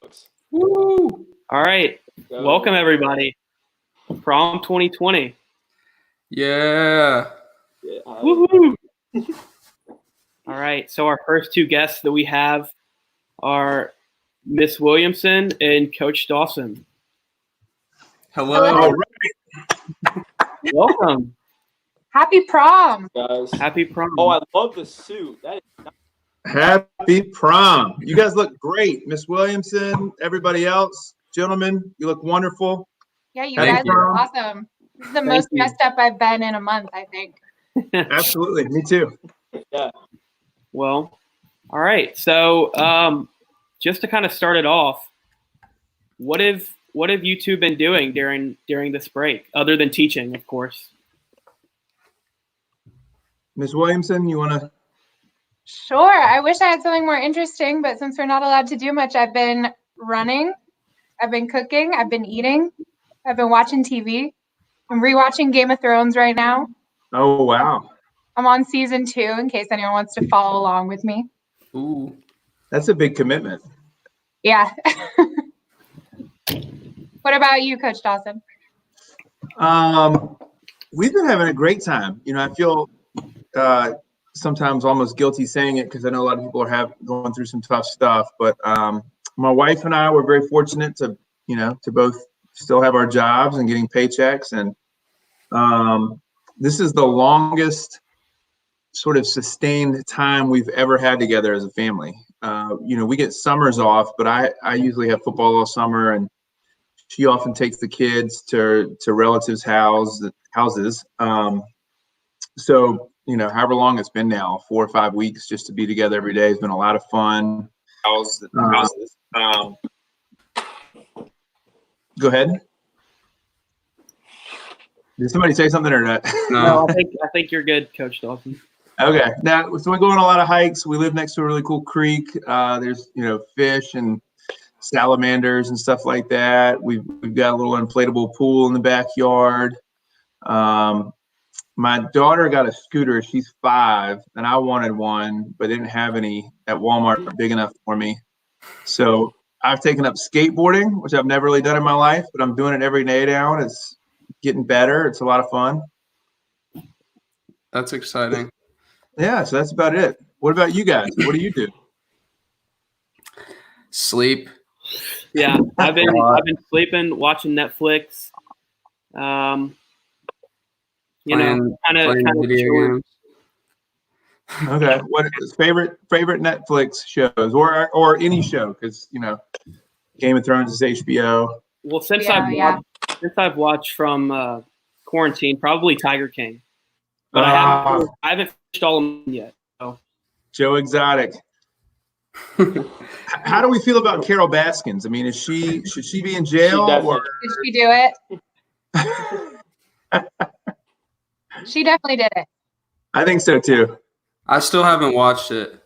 books. Woo! All right. Welcome, everybody. Prom 2020. Yeah. Woohoo! All right. So our first two guests that we have are Miss Williamson and Coach Dawson. Hello. Welcome. Happy prom. Guys. Happy prom. Oh, I love the suit. That is Happy prom. You guys look great. Miss Williamson, everybody else, gentlemen, you look wonderful. Yeah, you Thank guys you. are awesome. This is the most you. dressed up I've been in a month, I think. Absolutely. Me too. yeah. Well, all right. So just to kind of start it off, what have you two been doing during this break, other than teaching, of course? Miss Williamson, you want to? Sure. I wish I had something more interesting, but since we're not allowed to do much, I've been running, I've been cooking, I've been eating, I've been watching TV. I'm rewatching Game of Thrones right now. Oh, wow. I'm on season 2 in case anyone wants to follow along with me. Ooh. That's a big commitment. Yeah. What about you, Coach Dawson? We've been having a great time. You know, I feel sometimes almost guilty saying it because I know a lot of people are going through some tough stuff. But my wife and I were very fortunate to both still have our jobs and getting paychecks. And this is the longest sort of sustained time we've ever had together as a family. We get summers off, but I usually have football all summer, and she often takes the kids to relatives' houses. So, however long it's been now, 4 or 5 weeks just to be together every day has been a lot of fun. Go ahead. Did somebody say something or not? No, I think you're good, Coach Dawson. Okay. Now, so we go on a lot of hikes. We live next to a really cool creek. There's, fish and salamanders and stuff like that. We've got a little inflatable pool in the backyard. My daughter got a scooter. She's 5, and I wanted one, but didn't have any at Walmart big enough for me. So I've taken up skateboarding, which I've never really done in my life, but I'm doing it every day now. It's getting better. It's a lot of fun. That's exciting. Yeah, so that's about it. What about you guys? What do you do? Sleep. Yeah, I've been sleeping, watching Netflix. Kind of video games. Okay. What is favorite Netflix shows or any show? Because Game of Thrones is HBO. Well, since I've watched from quarantine, probably Tiger King, but I haven't finished all of them yet. So. Joe Exotic. How do we feel about Carol Baskins? I mean, should she be in jail? Did she do it? She definitely did it. I think so too. I still haven't watched it.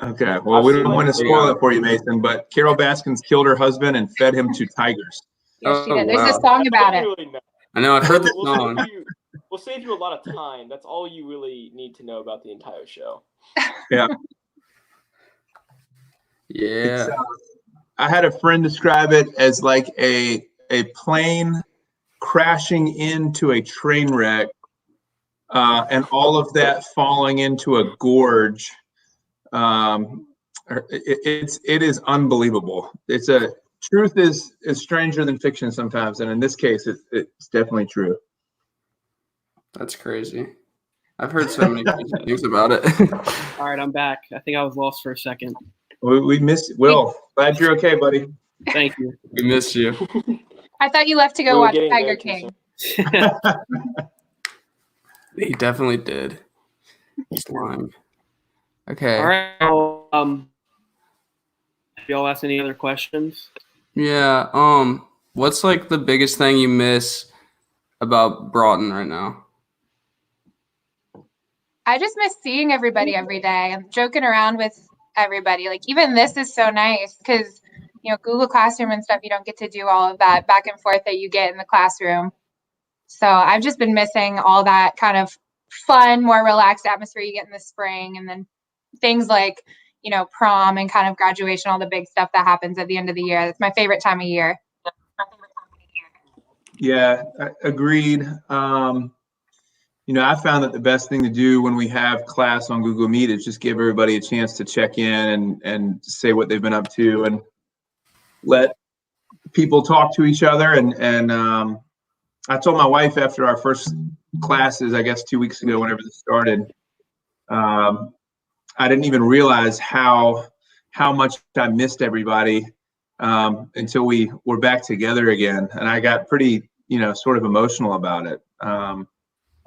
Okay. Well, we don't want to spoil it for you, Mason, but Carol Baskins killed her husband and fed him to tigers. Yes, she did. There's wow. a song about it. I know. I've heard the song. We'll save you a lot of time. That's all you really need to know about the entire show. Yeah. Yeah. I had a friend describe it as like a plane crashing into a train wreck, and all of that falling into a gorge. It is unbelievable. Truth is stranger than fiction sometimes, and in this case, it's definitely true. That's crazy. I've heard so many crazy things about it. All right, I'm back. I think I was lost for a second. We missed Will. Glad you're okay, buddy. Thank you. We missed you. I thought you left to go watch Tiger King. He definitely did. Slime. Okay. All right. Have y'all asked any other questions? Yeah. What's like the biggest thing you miss about Broughton right now? I just miss seeing everybody every day. I'm joking around with everybody. Like, even this is so nice because, Google Classroom and stuff, you don't get to do all of that back and forth that you get in the classroom. So I've just been missing all that kind of fun, more relaxed atmosphere you get in the spring. And then things like, prom and kind of graduation, all the big stuff that happens at the end of the year. It's my favorite time of year. Yeah, agreed. I found that the best thing to do when we have class on Google Meet is just give everybody a chance to check in and say what they've been up to and let people talk to each other. And I told my wife after our first classes, I guess 2 weeks ago, whenever this started, I didn't even realize how much I missed everybody until we were back together again. And I got pretty, sort of emotional about it.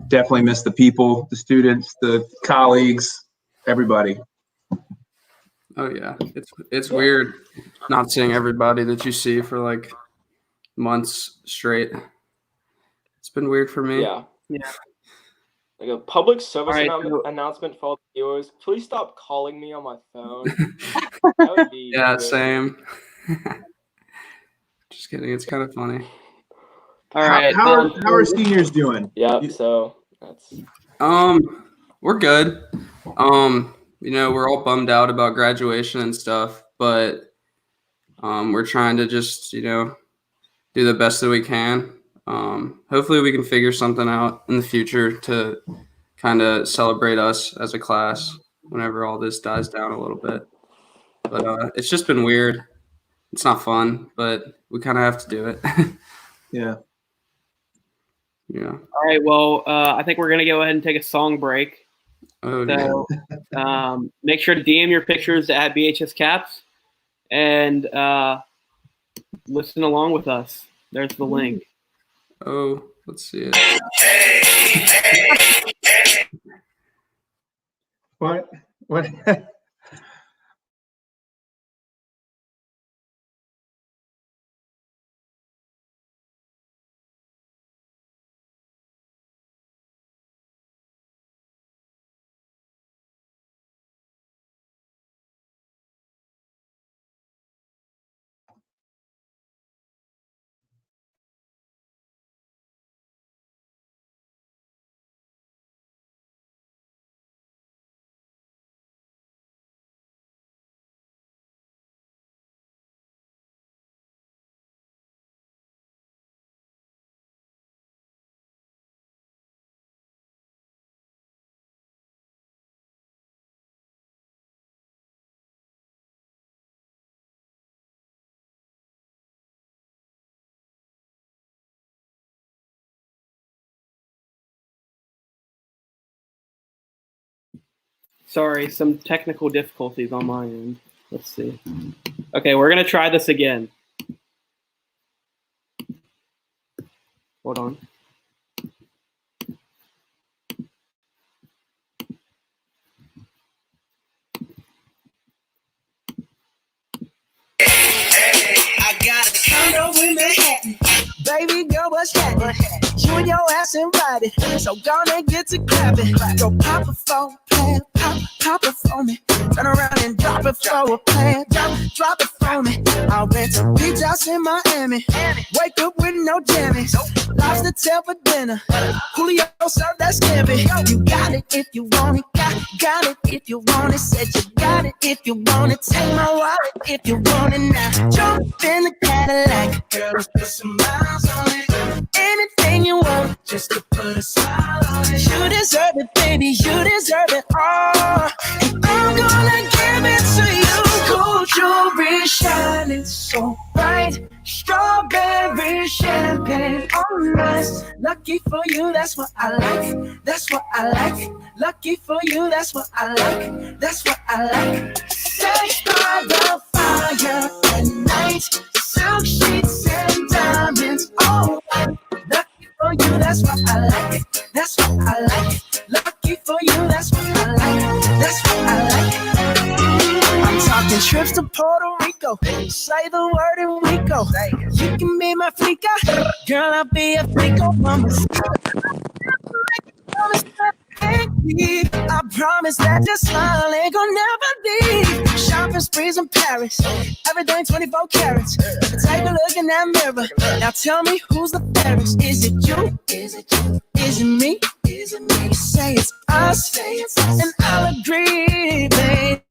Definitely miss the people, the students, the colleagues, everybody. Oh yeah, it's weird not seeing everybody that you see for like months straight. It's been weird for me. Yeah. Yeah. Like a public service All right, announcement for all the viewers. Please stop calling me on my phone. That would be Yeah, great. same. Just kidding. It's kind of funny. All right. How are seniors doing? Yeah, so that's We're good. We're all bummed out about graduation and stuff, but we're trying to just, do the best that we can. Hopefully we can figure something out in the future to kind of celebrate us as a class whenever all this dies down a little bit. But it's just been weird. It's not fun, but we kind of have to do it. Yeah. Yeah. All right. Well, I think we're going to go ahead and take a song break. Oh, So make sure to DM your pictures to @BHS Caps and listen along with us. There's the link. Oh, let's see it. What? Sorry, some technical difficulties on my end. Let's see. Okay, we're going to try this again. Hold on. I got a condo in Manhattan. Baby girl, what's happening? You and your ass invited, so gonna get to clapping. Go pop it for a plan, pop it for me. Turn around and drop it for a plan, drop it for me. I'll rent a beach house in Miami. Wake up with no jammies. Lobster tail for dinner. Julio served that scampi. You got it if you want it. Got it if you want it. Said you got it if you want it. Take my wallet if you want it now. Jump in the Cadillac. Girl, let's put some miles on it. Anything you want, just to put a smile on it. You deserve it, baby. You deserve it all. And I'm gonna give it to you. Gold jewelry shining so bright. Strawberry champagne on us. Lucky for you, that's what I like. That's what I like. Lucky for you, that's what I like. That's what I like. Sex by the fire at night. Silk sheets and diamonds all white. Lucky for you, that's what I like. That's what I like. Lucky for you, that's what I like. That's what I like. I'm talking trips to Puerto Rico. Say the word and we go. You can be my flica. Girl, I'll be a flico. I promise that your smile ain't gonna never leave. Shopping sprees in Paris, everything 24 carats. Take a look in that mirror. Now tell me who's the fairest? Is it you? Is it you? Is it me? Is it me? You say it's us, and I'll agree, baby.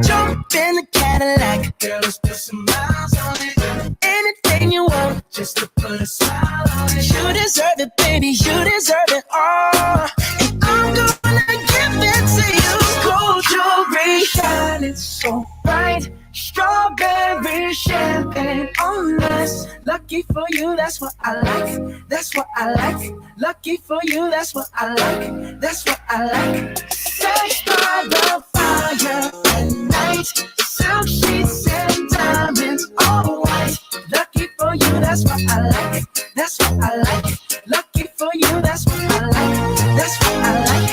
Jump in the Cadillac, girl, let's put some miles on it. Anything you want, just to put a smile on it. You deserve it, baby, you deserve it all. And I'm gonna give it to you. Gold jewelry, shining so bright. Strawberry champagne on us. Lucky for you, that's what I like. That's what I like. Lucky for you, that's what I like. That's what I like. Sex by the fire at night. Silk sheets and diamonds all white. Lucky for you, that's what I like. That's what I like. Lucky for you, that's what I like. That's what I like.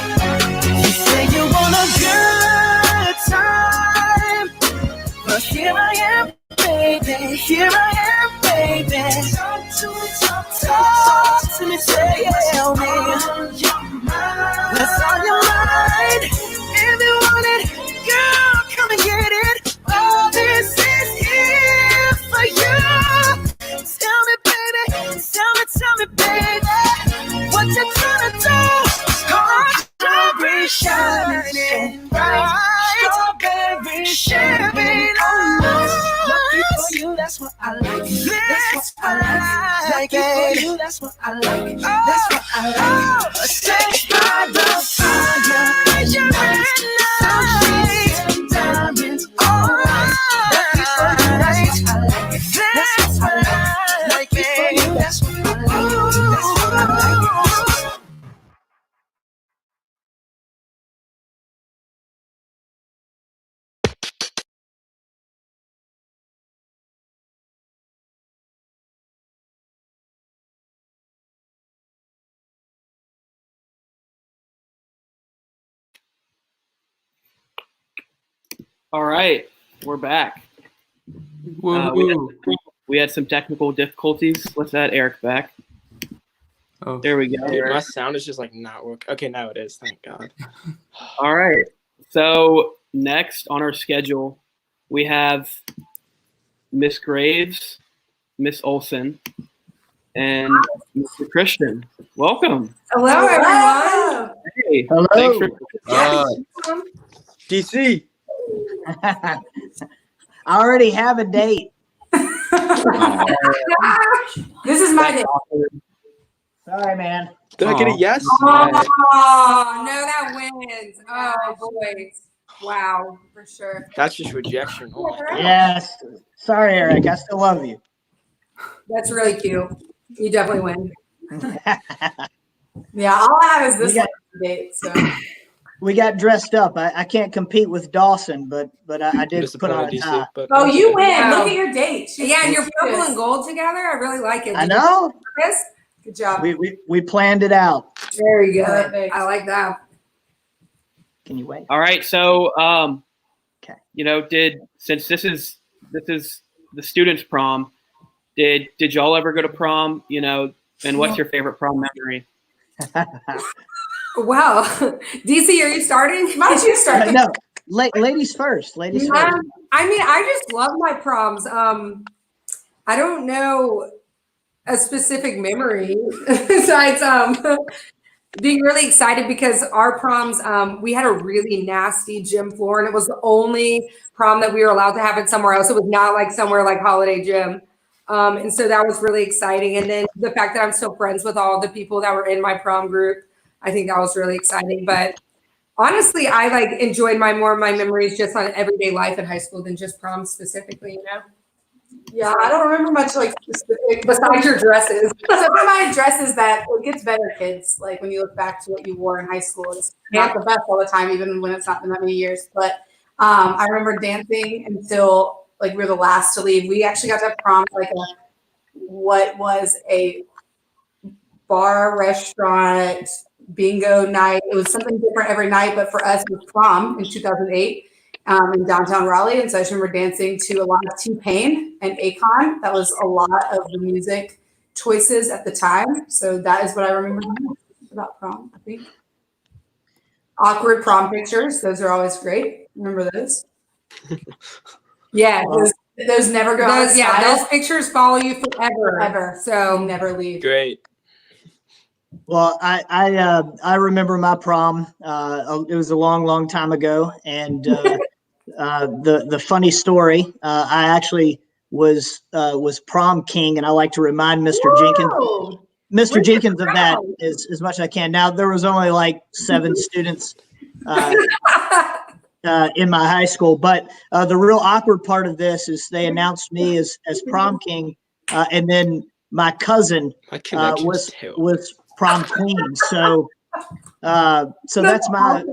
You say you want a good time, but here I am, baby. Here I am, baby. Talk to me, tell me what's on your mind. If you want it, girl, come and get it. All this is here for you. Tell me, baby. Tell me, baby. What you trying to do? Strawberry shining bright. Strawberry champagne on us. Lucky for you, that's what I like. That's what I like. Lucky for you, that's what I like. That's what I like. Sex by the fire. Night. And diamonds all right. Lucky for you, that's what I like. That's what I like. Lucky for you, that's what I like. That's what I like. All right, we're back. Woohoo. We had some technical difficulties. Let's add Eric back. Oh. There we go. Dude, my sound is just like not working. Okay, now it is. Thank God. All right. So next on our schedule, we have Miss Graves, Miss Olson, and Mr. Christian. Welcome. Hello, everyone. Hey, Hello. thanks for DC. I already have a date. This is my date. Sorry, man. Did I get a yes? Oh, no, that wins. Oh, boys. Wow, for sure. That's just rejection. Oh my God. Yes. Sorry, Eric. I still love you. That's really cute. You definitely win. Yeah, all I have is this date. So We got dressed up. I can't compete with Dawson, but I did put on a Disappointed tie. DC, but oh, you win. Wow. Look at your date. Yeah, and you're purple and gold together. I really like it. I know. Chris, good job. We planned it out. Very good. Perfect. I like that. Can you wait? All right. So, Okay. since this is the students' prom, did y'all ever go to prom? And what's your favorite prom memory? Wow. DC, are you starting? Why don't you start? No, ladies first. Ladies first. I mean, I just love my proms. I don't know a specific memory besides being really excited because our proms, we had a really nasty gym floor, and it was the only prom that we were allowed to have it somewhere else. It was not like somewhere like Holiday Gym. And so that was really exciting. And then the fact that I'm still friends with all the people that were in my prom group, I think that was really exciting. But honestly, I enjoyed more of my memories just on everyday life in high school than just prom specifically, Yeah, I don't remember much specific. Besides your dresses. So for my dresses, that it gets better, kids. Like when you look back to what you wore in high school, it's not the best all the time, even when it's not been that many years. But I remember dancing until we were the last to leave. We actually got to prom what was a bar, restaurant, bingo night. It was something different every night, but for us, it was prom in 2008. In downtown Raleigh. And so I just remember dancing to a lot of T-Pain and Akon. That was a lot of the music choices at the time. So that is what I remember about prom, I think. Awkward prom pictures. Those are always great. Remember those? Yeah. Those never go out of style. Those pictures follow you forever. Forever. So Never leave. Great. Well, I remember my prom. It was a long time ago, and the funny story. I actually was prom king, and I like to remind Mr. Jenkins of that as much as I can. Now there was only like 7 students in my high school, but the real awkward part of this is they announced me as prom king, and then my cousin was prom queen. So that's my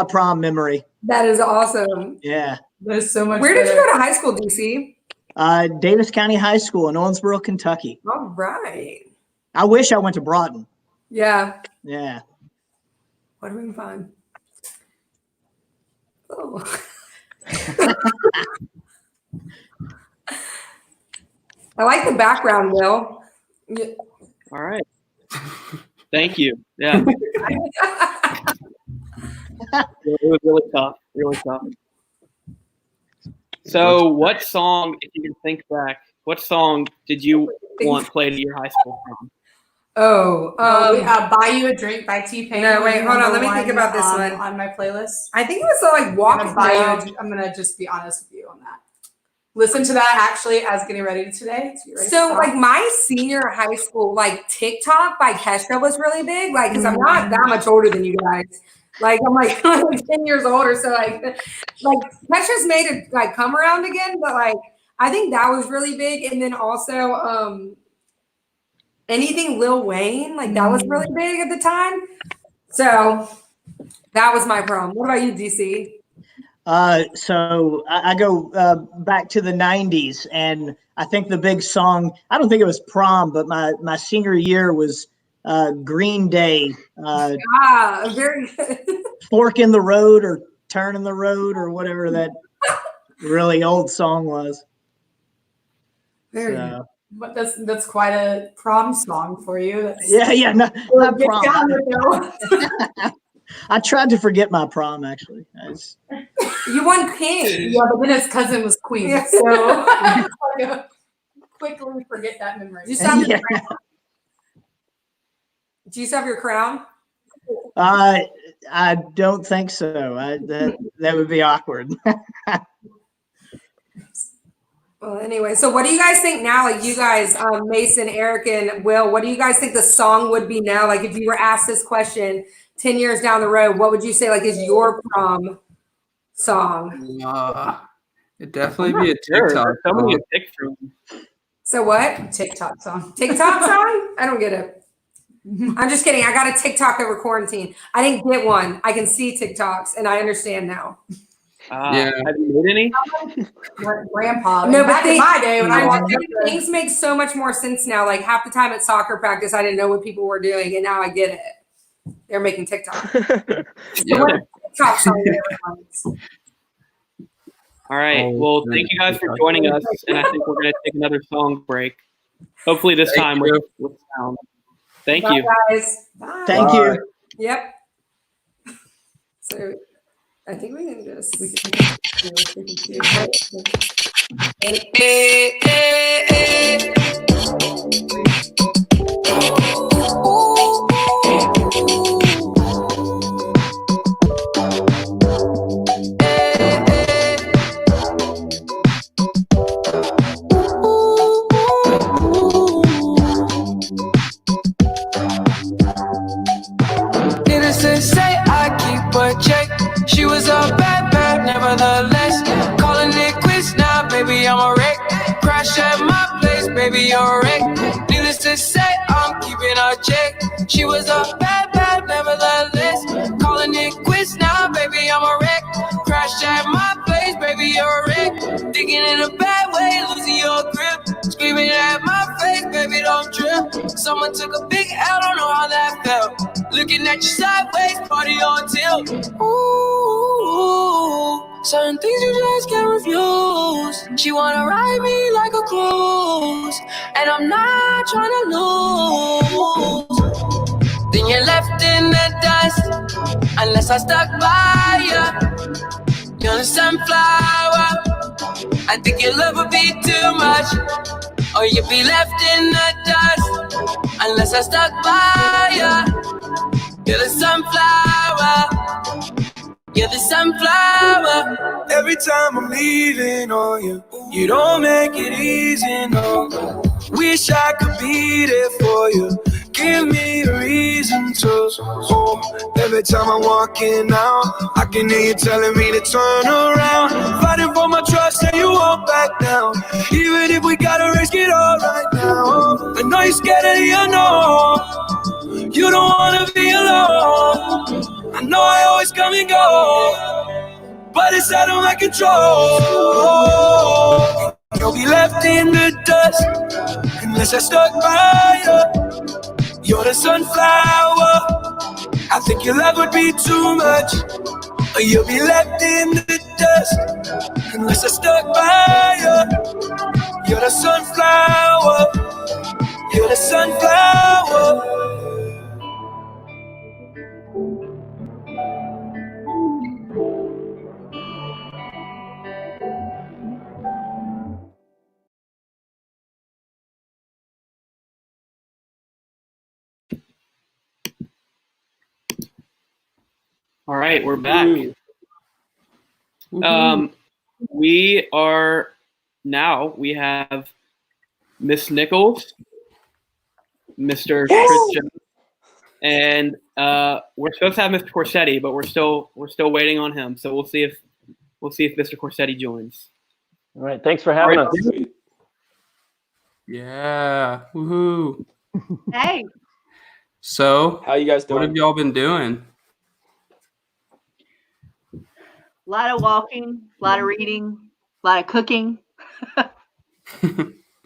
prom memory. That is awesome. Yeah. That is so much. Where did you go to high school, DC? Davis County High School in Owensboro, Kentucky. All right. I wish I went to Broughton. Yeah. Yeah. What are we gonna find? Oh. I like the background, Will. Yeah. All right. Thank you. Yeah. It was really tough. Really tough. So what song, if you can think back, what song did you want played at your high school prom? Buy You a Drink by T-Pain. No, wait, hold on. Let me think about this one. On my playlist. I think it was like Walking Down. I'm going to just be honest with you on that. Listen to that actually as getting ready today. So like my senior high school, like TikTok by Kesha was really big. Like, cause I'm not that much older than you guys. Like I'm like 10 years older. So like Kesha's made it like come around again. But like, I think that was really big. And then also anything Lil Wayne, like that was really big at the time. So that was my prom. What about you, DC? So I go back to the 90s, and I think the big song, I don't think it was prom, but my senior year was Green Day. Very good. Fork in the Road or Turn in the Road or whatever that really old song was. Very good. But that's quite a prom song for you. Not prom. I tried to forget my prom, actually. You won king. Yeah, but then his cousin was queen. Yeah. So quickly forget that memory. Do you still have your crown? Do you still have your crown? I don't think so. That would be awkward. Well, anyway, so what do you guys think now? Like you guys, Mason, Eric, and Will, what do you guys think the song would be now? Like if you were asked this question 10 years down the road, what would you say like is your prom song? It'd definitely be a TikTok song. So what? TikTok song. TikTok song? I don't get it. I'm just kidding. I got a TikTok over quarantine. I didn't get one. I can see TikToks and I understand now. Yeah. Have you made any? Grandpa. No, but back in my day when I things make so much more sense now. Like half the time at soccer practice, I didn't know what people were doing, and now I get it. They're making TikTok. TikTok song. All right. Well, thank you guys for joining us, and I think we're going to take another song break. Hopefully this time with sound. Thank you. Guys. Bye. Thank you. Yep. So I think we can just Needless to say, I keep a check. She was a bad, nevertheless. Calling it quits now, baby, I'm a wreck. Crash at my place, baby, you're a wreck. Needless to say, I'm keeping a check. She was a bad, nevertheless. Calling it quits now, baby, I'm a wreck. Crash at my place, baby, you're a wreck. Thinking in a bad way, losing your grip. Screaming at my face, baby, don't trip. Someone took a big L, don't know how that felt. Looking at you sideways, party on tilt. Ooh, certain things you just can't refuse. She wanna ride me like a cruise, and I'm not trying to lose. Then you're left in the dust. unless I stuck by you. You're the sunflower. I think your love would be too much, or you'd be left in the dust, unless I stuck by you. You're the sunflower. You're the sunflower. Every time I'm leaving on you, you don't make it easy, no. Wish I could be there for you. Give me a reason to. Oh, every time I'm walking out, I can hear you telling me to turn around. Fighting for my trust and you won't back down. Even if we gotta risk it all right now. I know you're scared of the unknown. You don't wanna be alone. I know I always come and go, but it's out of my control. You'll be left in the dust unless I stuck by you. You're the sunflower. I think your love would be too much, or you'll be left in the dust unless I stuck by you. You're the sunflower. You're the sunflower. All right, we're back. We have Miss Nichols, Mr. Chris Jones, and we're supposed to have Mr. Corsetti, but we're still waiting on him. So we'll see if Mr. Corsetti joins. All right, thanks for having us. Yeah. Woohoo. Hey. So, how you guys doing? What have y'all been doing? A lot of walking, a lot of reading, a lot of cooking.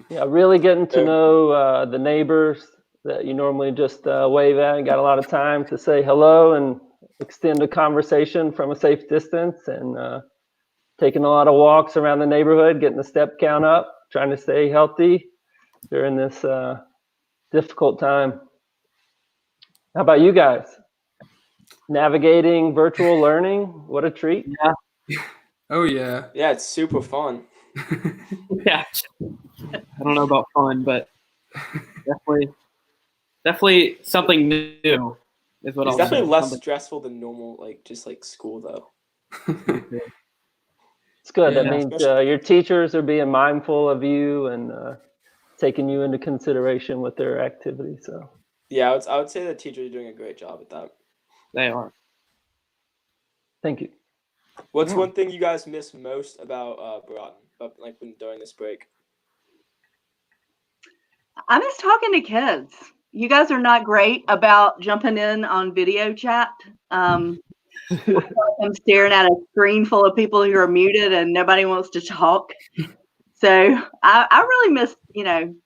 Yeah, really getting to know the neighbors that you normally just wave at, and got a lot of time to say hello and extend a conversation from a safe distance, and taking a lot of walks around the neighborhood, getting the step count up, trying to stay healthy during this difficult time. How about you guys? Navigating virtual learning, what a treat. Yeah. Oh yeah. Yeah, it's super fun. Yeah. I don't know about fun, but definitely something new is what it's I'll definitely say. less stressful than normal, just like school though. It's good. Yeah. That means your teachers are being mindful of you and taking you into consideration with their activities. So yeah, I would say the teachers are doing a great job at that. They are. Thank you. What's one thing you guys miss most about Broughton, like during this break? I miss talking to kids. You guys are not great about jumping in on video chat. I'm staring at a screen full of people who are muted and nobody wants to talk. So I really miss,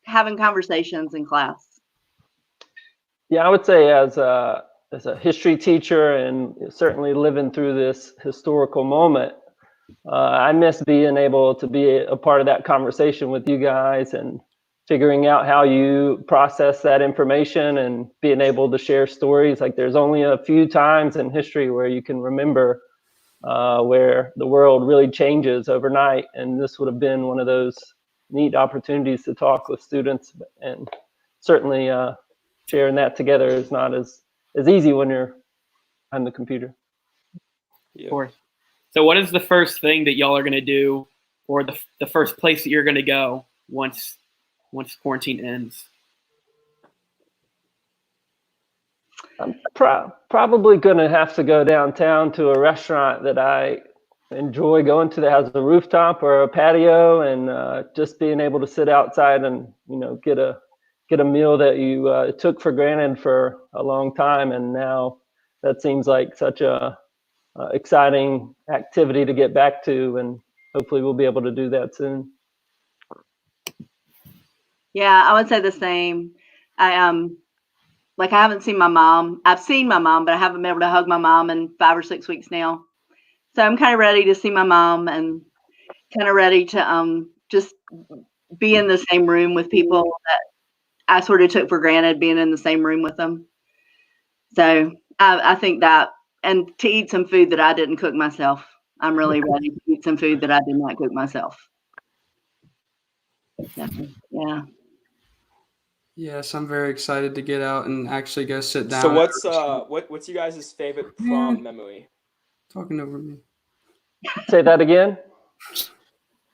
having conversations in class. Yeah, I would say as a history teacher and certainly living through this historical moment, I miss being able to be a part of that conversation with you guys and figuring out how you process that information and being able to share stories. Like there's only a few times in history where you can remember where the world really changes overnight. And this would have been one of those neat opportunities to talk with students, and certainly sharing that together is not as easy when you're on the computer. Yeah. Of course. So what is the first thing that y'all are going to do, or the first place that you're going to go once quarantine ends? I'm probably going to have to go downtown to a restaurant that I enjoy going to that has a rooftop or a patio, and just being able to sit outside and get a meal that you took for granted for a long time, and now that seems like such a exciting activity to get back to, and hopefully we'll be able to do that soon. Yeah, I would say the same. I haven't seen my mom. I've seen my mom, but I haven't been able to hug my mom in 5 or 6 weeks now. So I'm kind of ready to see my mom and kind of ready to just be in the same room with people that I sort of took for granted, being in the same room with them. So I think that and to eat some food that I didn't cook myself. I'm really ready to eat some food that I did not cook myself. So, yeah. Yes, I'm very excited to get out and actually go sit down. So what's you guys' favorite prom memory? Talking over me. Say that again.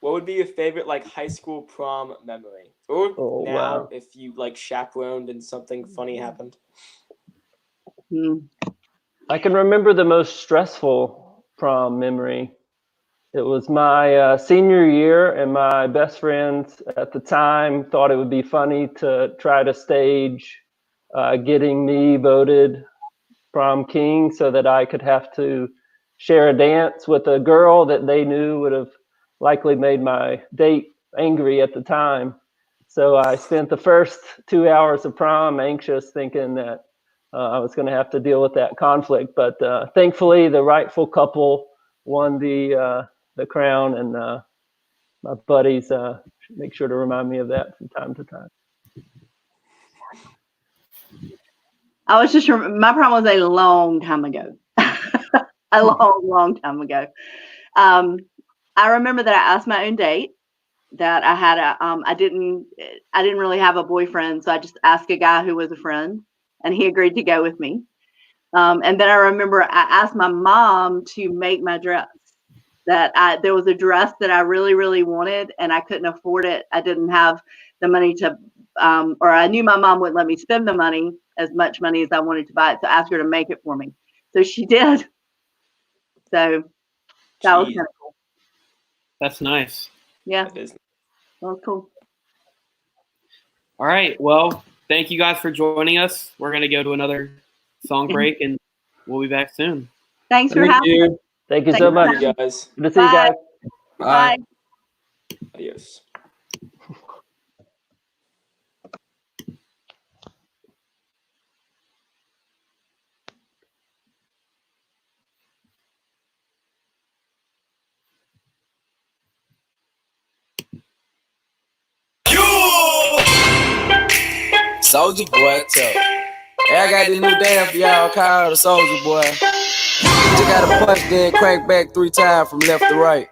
What would be your favorite like high school prom memory? Or Oh, now wow. if you like chaperoned and something funny happened? I can remember the most stressful prom memory. It was my senior year, and my best friends at the time thought it would be funny to try to stage getting me voted prom king so that I could have to share a dance with a girl that they knew would have likely made my date angry at the time. So I spent the first 2 hours of prom anxious, thinking that I was going to have to deal with that conflict. But thankfully, the rightful couple won the crown, and my buddies make sure to remind me of that from time to time. I was just, my prom was a long time ago. A long time ago. I remember that I asked my own date, that I had I didn't really have a boyfriend. So I just asked a guy who was a friend, and he agreed to go with me. And then I remember I asked my mom to make my dress. There was a dress that I really, really wanted, and I couldn't afford it. I didn't have the money to, or I knew my mom wouldn't let me spend the money, as much money as I wanted to buy it. So I asked her to make it for me. So she did. So that was kind of cool. That's nice. Yeah. That is. Well, cool. All right. Well, thank you guys for joining us. We're going to go to another song break, and we'll be back soon. Thanks for having us. Thank you so much. Thank you guys. Good to see you guys. Bye. Adios. Soldier boy, tough. Hey, I got this new dance for y'all called the Soldier Boy. You gotta punch, then crank back 3 times from left to right.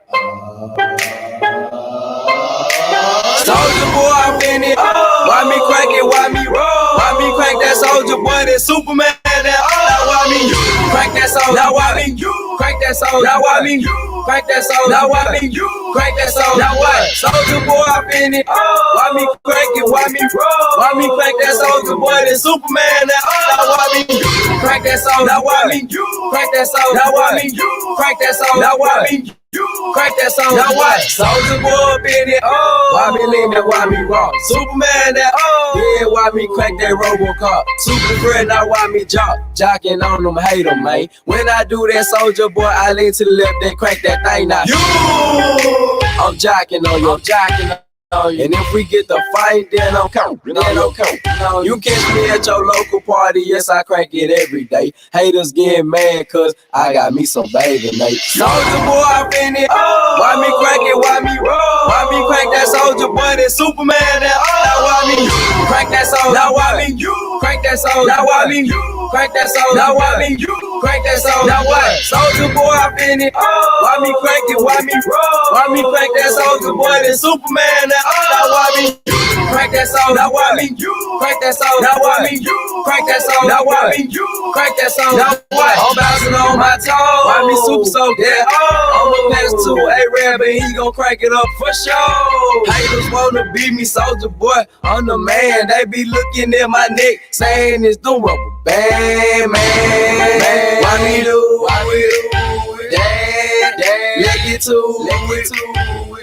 Soldier boy, I'm in it. Why me crank it? Why me roll? Why me crank that Soldier Boy? That Superman. Now why me crank that Soldier? Now why me crank that Soldier? Now why me crank that Soldier? Now why me crank that Soldier? Now what? Soldier boy, I'm in it. Why me crank it? Why me roll? Why me crank that Soldier Boy? That Superman. Now why me crank that Soldier? Now why me crank that Soldier? Now why me crank that Soldier? Now why me crank that Soldier? Now what? Soldier boy, I'm in it. Why me lean that? Why me rock? Superman that. Yeah, why me crank that RoboCop? Super friend, now why me jocking on them, hate them, man. When I do that, Soldier Boy, I lean to the left, then crank that thing now. I'm jocking on you, I'm jocking on you. And if we get the fight, then I'm coming, You catch me at your local party, yes, I crank it every day. Haters get mad, cause I got me some baby, mate. Soldier boy, I'm in it. Why me crank it? Why me roll? Why me crank that Soldier Boy? That Superman. Now why me crank that Soldier? Now why me crank that Soldier? Now why me crank that Soldier? Now why me crank that Soldier? Now what? Soldier boy, I'm in it. Why me crank it? Why me roll? Why me crank that Soldier Boy? That Superman. Now why me crank that Soldier? Now why me crank that Soldier? Now why me crank that Soldier? Now why me crank that Soldier? Now what? I'm bouncing on my toes. Why me super so dead? I'm a pass to A-Rab and he gon' crank it up for sure. Haters wanna beat me, Soldier Boy. I'm the man. They be looking at my neck, saying it's the rubber band, man. Why me do? Why we do? Dad, let it to.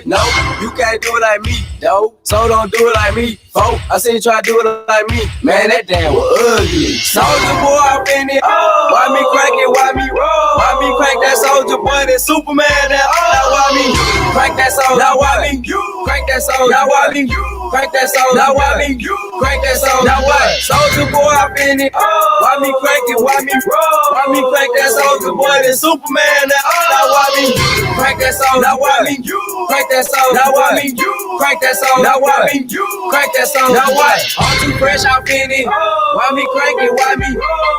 No, you can't do it like me, though. So don't do it like me, folk. I seen you try to do it like me. Man, that damn was ugly. Soldier boy, I'm in it. Why me crank it? Why me roll? Why me crank that Soldier Boy? That Superman. Now why me crank that Soldier? Now why me crank that Soldier? Now why me crank that soul. Now why me? Crank that soul. Now what? Soldier boy, I been it. Why me crank it? Why me roll? Why me crank that soldier boy? Then Superman. Now why me? Crank that soul. Now why me? Crank that soul. Now why me? Crank that soul. Now why me? Crank that soul. Now what? All too fresh, I been it. Why me crank it? Why me?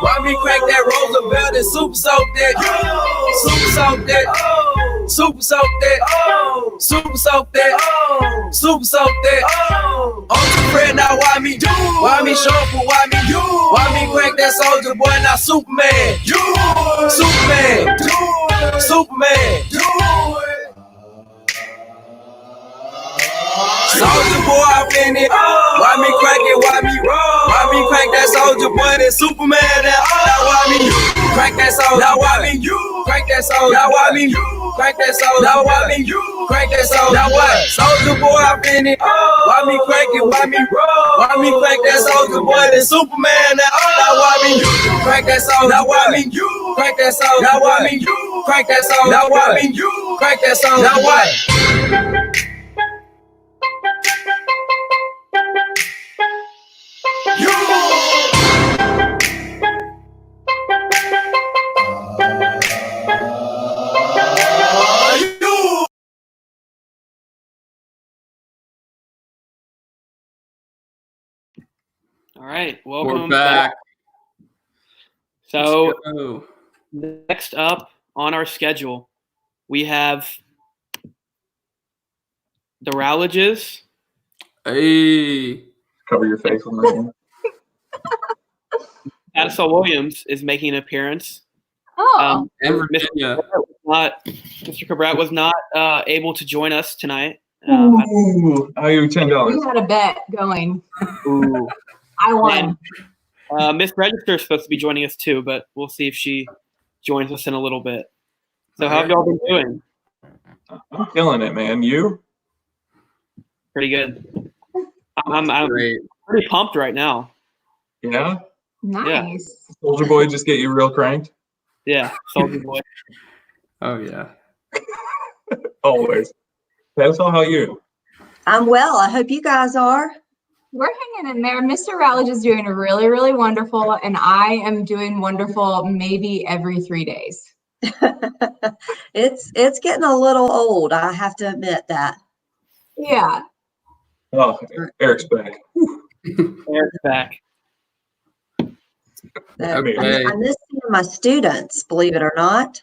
Why me crank that Roosevelt and super soak that? Super soak that. Super soak that. Super soak that. Super soak that. On the friend, now why me? Why me shuffle? Why me? Why me crank that soldier boy? Now Superman. Superman. Superman. Soldier boy, I been it. Why me crank it? Why me roll? Why me crank that soldier boy? Then Superman. Now why me crank that soldier? Now why me crank that soldier? Now why me crank that soldier? Now why me crank that soldier? Now what? Soldier boy, I been it. Why me crank it? Why me roll? Why me crank that soldier boy? Then Superman. Now why me crank that soldier? Now why me crank that soldier? Now why me crank that soldier? Now why me crank that soldier? Now what? All right, We're welcome back. So Let's go. next up on our schedule, we have the Rowlages. Hey. Cover your face with my hand. Addisol Williams is making an appearance. Oh, And Mr. Virginia. Mr. Cabrat was not able to join us tonight. Ooh, I owe you $10. We had a bet going. Ooh. I won. Miss Register is supposed to be joining us too, but we'll see if she joins us in a little bit. So how have y'all been doing? I'm killing it, man. You? Pretty good. I'm Great. pretty pumped right now. Yeah? Nice. Soldier Boy just get you real cranked? Yeah, Soldier Boy. Oh, yeah. Always. That's all how you. I'm well. I hope you guys are. we're hanging in there. Mr. Rowledge is doing really, really wonderful, and I am doing wonderful maybe every 3 days. It's getting a little old. I have to admit that. Yeah. Oh, Eric's back. Eric's back. Okay. I miss seeing my students, believe it or not.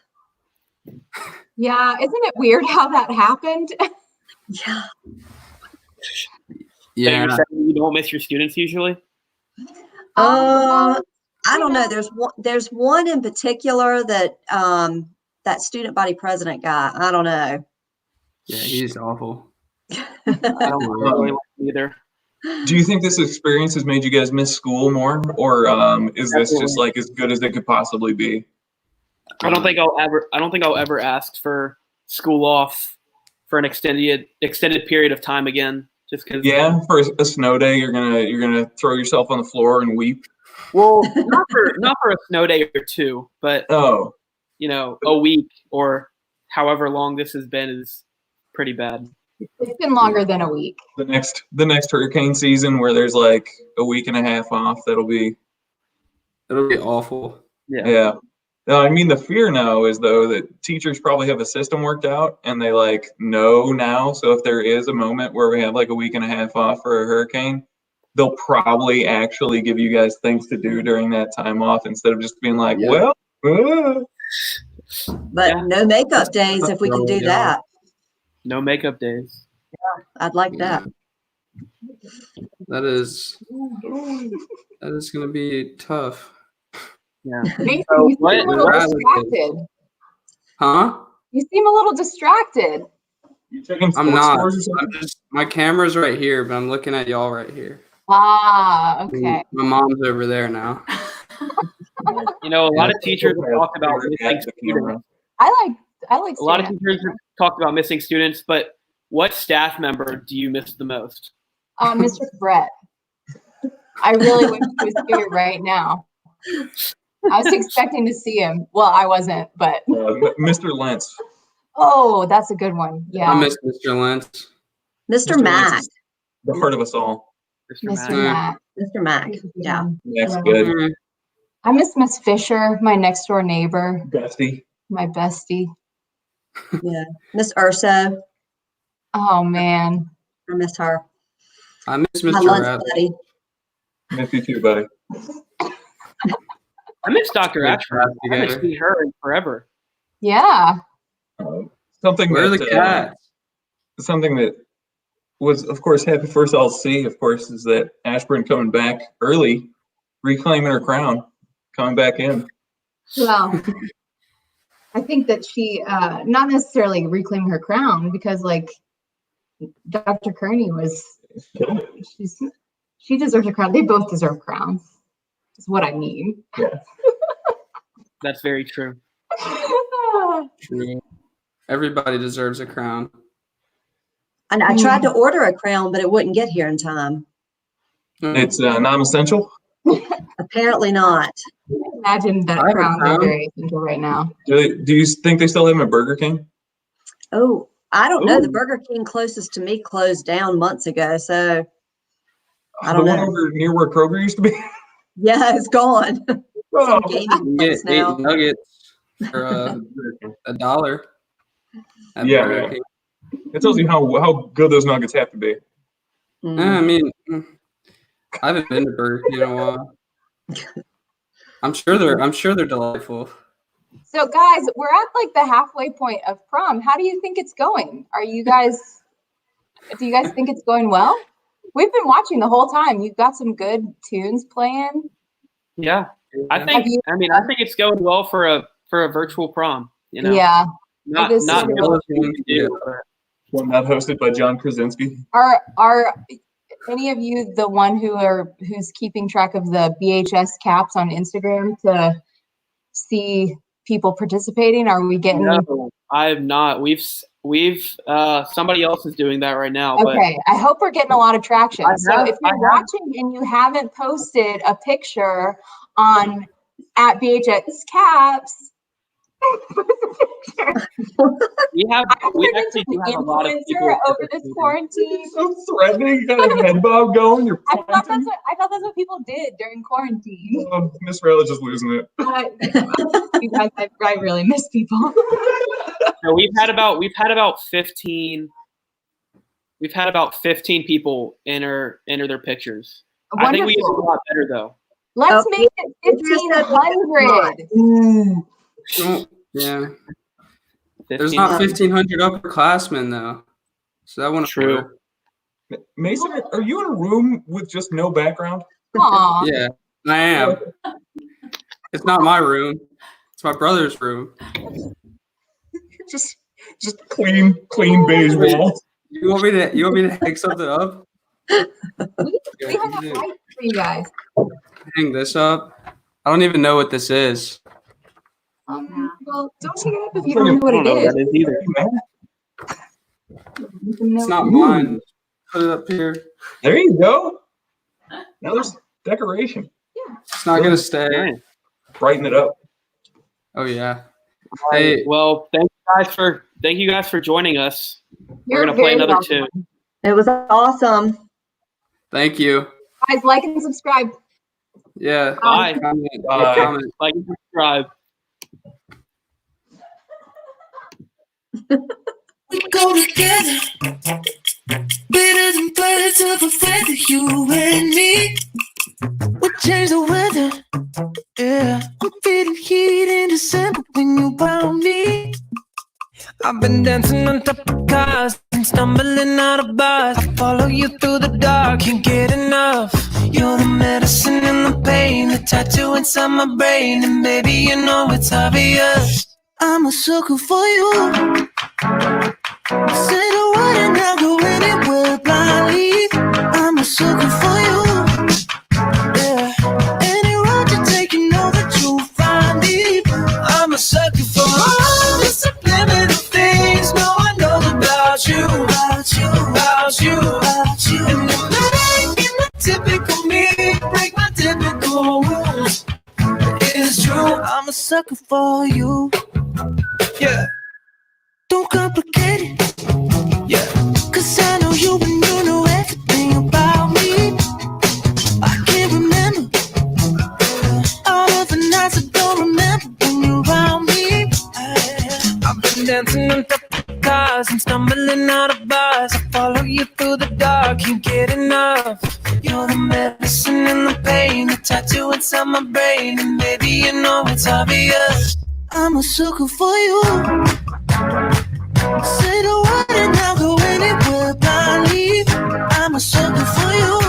Yeah. Isn't it weird how that happened? Yeah. So you're saying you don't miss your students usually? I don't know. There's one in particular that that student body president guy. I don't know. Yeah, he's awful. I don't really like either. Do you think this experience has made you guys miss school more, or is this just like as good as it could possibly be? I don't think I'll ever ask for school off for an extended period of time again. Just because. Yeah, for a snow day, you're gonna throw yourself on the floor and weep. Well, not for a snow day or two, but a week or however long this has been is pretty bad. It's been longer than a week. The next hurricane season where there's like a week and a half off, it'll be awful. Yeah. No, I mean the fear now is though that teachers probably have a system worked out and they like know now. So if there is a moment where we have like a week and a half off for a hurricane, they'll probably actually give you guys things to do during that time off instead of just being like, But no makeup days if we can do that. No makeup days. Yeah, I'd like that. That is going to be tough. Yeah. Mason, you seem a little distracted. Huh? You seem a little distracted. I'm not. My camera's right here, but I'm looking at y'all right here. Ah, okay. My mom's over there now. A lot of teachers have talked about missing students. I like. A lot of teachers have talked about missing students, but what staff member do you miss the most? Mr. Brett. I really wish he was here right now. I was expecting to see him. Well, I wasn't, but Mr. Lentz. Oh, that's a good one. Yeah. I miss Mr. Lentz. Mr. Mack. the heart of us all. Mr. Mac. Mac. Mr. Mac. Yeah. That's good. Mm. I miss Miss Fisher, my next door neighbor, Bestie. my bestie. Yeah. Miss Urso. Oh man. I miss her. I miss My Mr. lunch Rabbit. buddy. Miss you too, buddy. I miss Dr. Ashford. I haven't Together. seen her in forever. Yeah. Something Where are that the cats? something that was, of course, happy first I'll see, of course, is that Ashburn coming back early, reclaiming her crown, coming back in. Well, I think that she not necessarily reclaiming her crown because like Dr. Kearney was she deserves a crown. They both deserve crowns. Is what I mean. Yeah. That's very true. True. Everybody deserves a crown. And I tried to order a crown, but it wouldn't get here in time. It's non-essential. Apparently not. Imagine that I have a crowns are crown. very essential right now. Do you think they still have them at Burger King? Oh, I don't know. The Ooh. Burger King closest to me closed down months ago, so I The don't one know. over near where Kroger used to be? Yeah, it's gone. Oh. Some gaming You place get 8 now. nuggets for $1 at Yeah, Burger yeah. King. It tells you how good those nuggets have to be. I mean, I haven't been to Burger King in a while. I'm sure they're delightful. So guys, we're at like the halfway point of prom. How do you think it's going? Do you guys think it's going well? We've been watching the whole time. You've got some good tunes playing. Yeah. I think it's going well for a virtual prom, you know. Yeah. Not It is not true. what we can do. One not hosted by John Krasinski. Are any of you the one who's keeping track of the BHS caps on Instagram to see people participating? Are we getting? No, I have not. We've somebody else is doing that right now. Okay, I hope we're getting a lot of traction. So if you're I have. watching and you haven't posted a picture on at BHS Caps, We turned actually into do an have a lot of influencer people over this quarantine. So threatening. You got a head bob going. You're I thought that's what people did during quarantine. Miss Rayla just losing it. You guys, I really miss people. So we've had about 15 people enter their pictures. I think we can do a lot better though. Let's make it 1,500. Yeah. There's not 1,500 upperclassmen though, so that wouldn't True. work. Mason, are you in a room with just no background? Aw. Yeah, I am. It's not my room. It's my brother's room. Just clean beige walls. You want me to hang something up? We have a light for you guys. Hang this up? I don't even know what this is. Well, don't take it up if you don't know what it is. That is either. It's not mine. Put it up here. There you go. Now there's decoration. It's not gonna stay. Brighten it up. Oh yeah. Hey, well, thank you guys for joining us. You're We're gonna play very another welcome. tune. It was awesome. Thank you. Guys, like and subscribe. Yeah. Bye. Comment. Bye. Comment. Like and subscribe. We go together, better than birds of a feather, you and me. We change the weather, yeah. I'm feeling heat in December when you found me. I've been dancing on top of cars and stumbling out of bars. I follow you through the dark, can't get enough. You're the medicine and the pain, the tattoo inside my brain, and baby, you know it's obvious. I'm a sucker for you. Say the word and I'll go anywhere blindly. I'm a sucker for you. Yeah. Any road you take, you know that you'll find me. I'm a sucker for all the subliminal things no one knows about you. About you, about you, about you. And if that ain't in the typical me, break my typical rules. It's true, I'm a sucker for you. Yeah. Don't complicate it. Yeah. 'Cause I know you and you know everything enough. You're the medicine and the pain, the tattoo inside my brain, and baby, you know it's obvious. I'm a sucker for you. Say the word and I'll go anywhere blindly. I'm a sucker for you.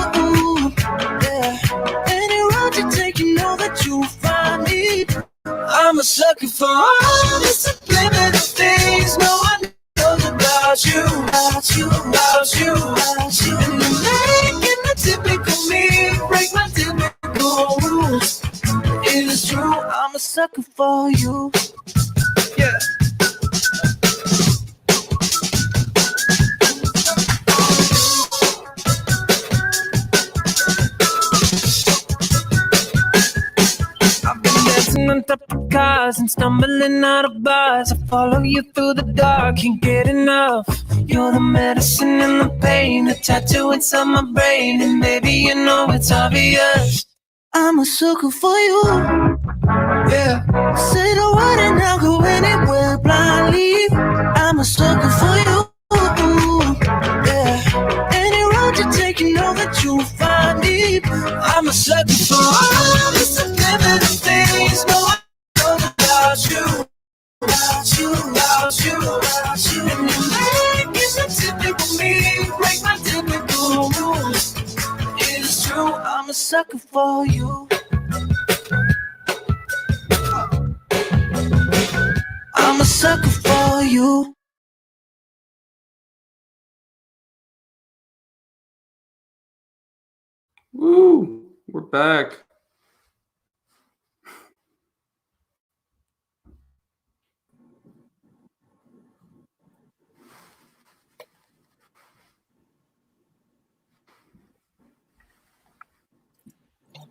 Yeah. Any road you take, you know that you'll find me. I'm a sucker for all the subliminal things no one knows about you, about you, about you, about you. And you're making the typical me break my typical rules. It is true, I'm a sucker for you. Yeah. On top of cars and stumbling out of bars. I follow you through the dark, can't get enough. You're the medicine and the pain, the tattoo inside my brain, and baby, you know it's obvious. I'm a sucker for you. Yeah. Say the word and I'll go anywhere blindly. I'm a sucker for you. Yeah. Any road you take, you know that you'll find me. I'm a sucker for all the subliminal things no one knows about you, about you, about you, about you. And you make the typical me break my typical rules. It is true, I'm a sucker for you. I'm a sucker for you. Woo, we're back.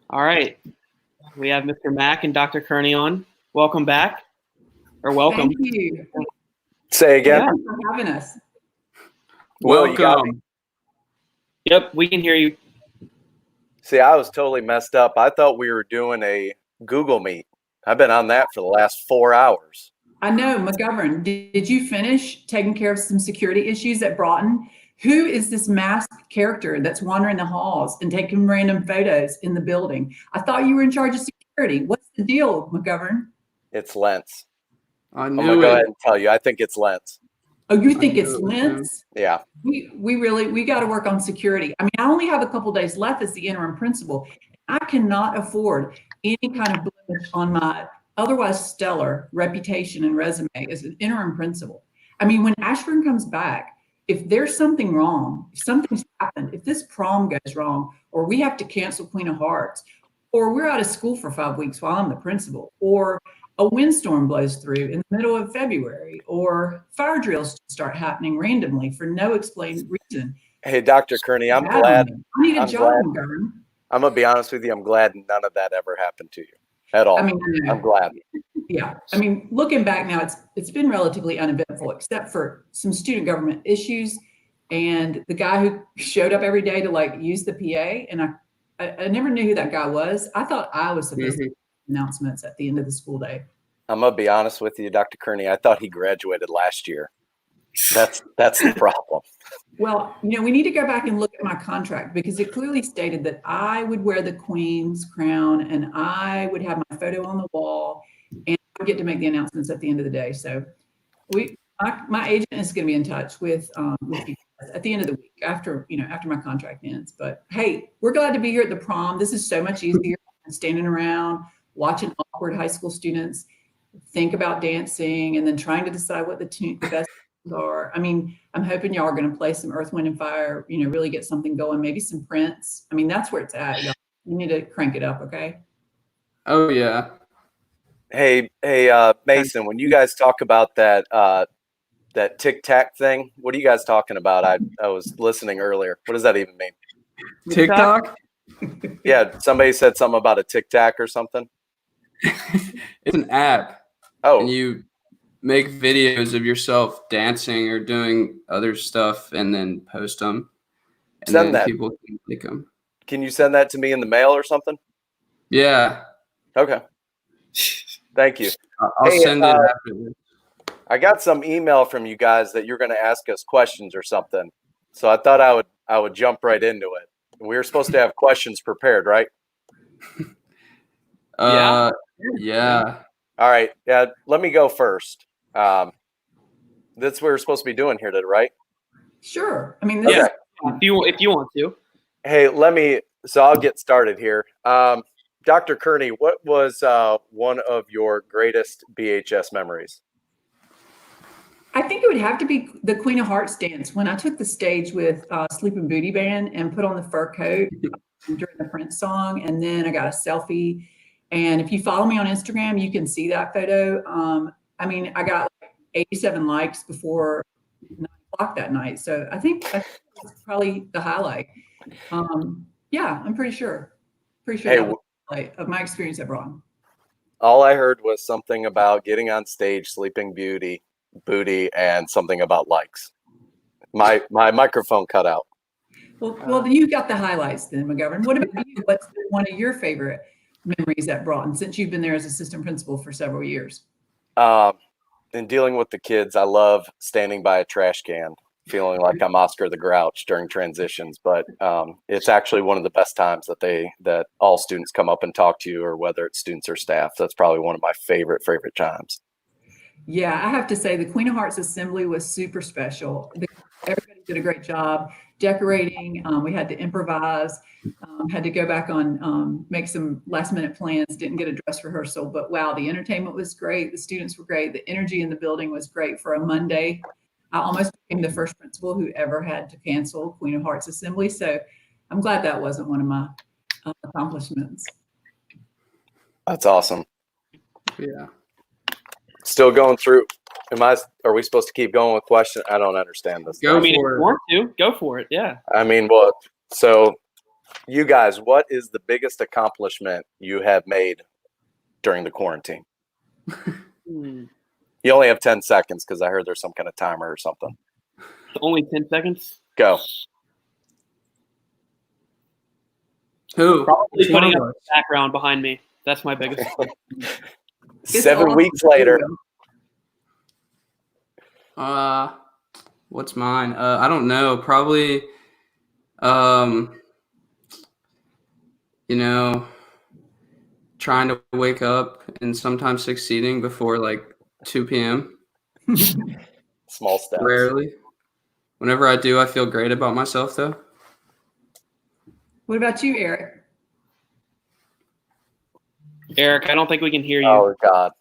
All right. We have Mr. Mack and Dr. Kearney on. Welcome back. Or welcome. Thank you. Say again. Yeah. Thanks for having us. Will, you got me? Yep, we can hear you. See, I was totally messed up. I thought we were doing a Google Meet. I've been on that for the last 4 hours. I know, McGovern, did you finish taking care of some security issues at Broughton? Who is this masked character that's wandering the halls and taking random photos in the building? I thought you were in charge of security. What's the deal, McGovern? It's Lentz. I'm going to go ahead and tell you. I think it's Lentz. Oh, you think it's Lentz? Yeah. We got to work on security. I mean, I only have a couple days left as the interim principal. I cannot afford any kind of blemish on my otherwise stellar reputation and resume as an interim principal. I mean, when Ashburn comes back, if there's something wrong, if something's happened, if this prom goes wrong, or we have to cancel Queen of Hearts, or we're out of school for 5 weeks while I'm the principal, or a windstorm blows through in the middle of February, or fire drills start happening randomly for no explained reason. Hey, Dr. Kearney, I'm glad. I need a job, McGovern. I'm going to be honest with you. I'm glad none of that ever happened to you at all. I mean, I'm glad. Yeah. I mean, looking back now, it's been relatively uneventful, except for some student government issues and the guy who showed up every day to like use the PA. And I never knew who that guy was. I thought I was supposed to announcements at the end of the school day. I'm going to be honest with you, Dr. Kearney. I thought he graduated last year. That's the problem. Well, we need to go back and look at my contract because it clearly stated that I would wear the Queen's crown and I would have my photo on the wall and I would get to make the announcements at the end of the day. So my agent is going to be in touch with you at the end of the week after my contract ends. But hey, we're glad to be here at the prom. This is so much easier than standing around watching awkward high school students think about dancing and then trying to decide what the best are. I mean, I'm hoping y'all are going to play some Earth, Wind, and Fire, really get something going, maybe some Prince. I mean, that's where it's at, y'all. You need to crank it up, okay? Oh, yeah. Hey, Mason, when you guys talk about that Tic Tac thing, what are you guys talking about? I was listening earlier. What does that even mean? TikTok? Yeah, somebody said something about a Tic Tac or something. It's an app. Oh. And you make videos of yourself dancing or doing other stuff and then post them. And Send then that. people can click them. Can you send that to me in the mail or something? Yeah. Okay. Thank you. I'll send it after this. I got some email from you guys that you're going to ask us questions or something. So I thought I would jump right into it. We were supposed to have questions prepared, right? Yeah. All right. Yeah. Let me go first. That's what we're supposed to be doing here today, right? Sure. I mean, this Okay. If you want to. Hey, so I'll get started here. Dr. Kearney, what was one of your greatest BHS memories? I think it would have to be the Queen of Hearts dance when I took the stage with Sleeping Booty Band and put on the fur coat during the Prince song, and then I got a selfie. And if you follow me on Instagram, you can see that photo. I mean, I got like 87 likes before 9 o'clock that night, so I think that's probably the highlight. Yeah, I'm pretty sure. Hey, that was the highlight of my experience at Broughton. all I heard was something about getting on stage, Sleeping Booty, and something about likes. My microphone cut out. Well, you got the highlights then, McGovern. What about you? What's one of your favorite memories at Broughton since you've been there as assistant principal for several years? In dealing with the kids, I love standing by a trash can, feeling like I'm Oscar the Grouch during transitions. But it's actually one of the best times that all students come up and talk to you, or whether it's students or staff. That's probably one of my favorite times. Yeah, I have to say the Queen of Hearts Assembly was super special. Everybody did a great job decorating. We had to improvise, had to go back on, make some last minute plans, didn't get a dress rehearsal, but wow, the entertainment was great. The students were great. The energy in the building was great for a Monday. I almost became the first principal who ever had to cancel Queen of Hearts Assembly. So I'm glad that wasn't one of my accomplishments. That's awesome. Yeah. Still going through. Are we supposed to keep going with questions? I don't understand this. If you want to, go for it. Yeah. I mean, well, so you guys, what is the biggest accomplishment you have made during the quarantine? You only have 10 seconds because I heard there's some kind of timer or something. Only 10 seconds? Go. Who? Probably putting up the background behind me. That's my biggest. 7 weeks later. What's mine? I don't know. Probably, trying to wake up and sometimes succeeding before like 2 p.m. Small steps. Rarely. Whenever I do, I feel great about myself, though. What about you, Eric? Eric, I don't think we can hear you. Oh, God.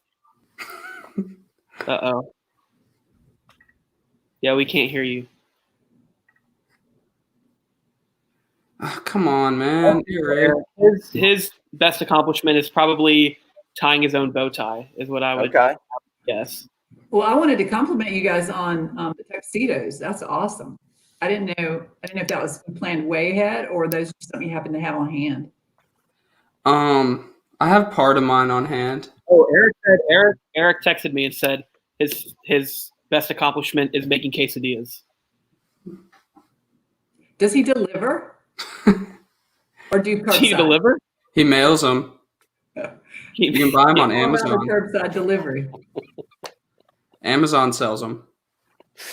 Uh-oh. Yeah, we can't hear you. Oh, come on, man. His best accomplishment is probably tying his own bow tie, is what I would guess. Well, I wanted to compliment you guys on the tuxedos. That's awesome. I didn't know if that was planned way ahead or those are something you happen to have on hand. I have part of mine on hand. Oh, Eric texted me and said his best accomplishment is making quesadillas. Does he deliver? Or do you curbside? Do you deliver? He mails them. You can buy them on Amazon. Curbside delivery. Amazon sells them.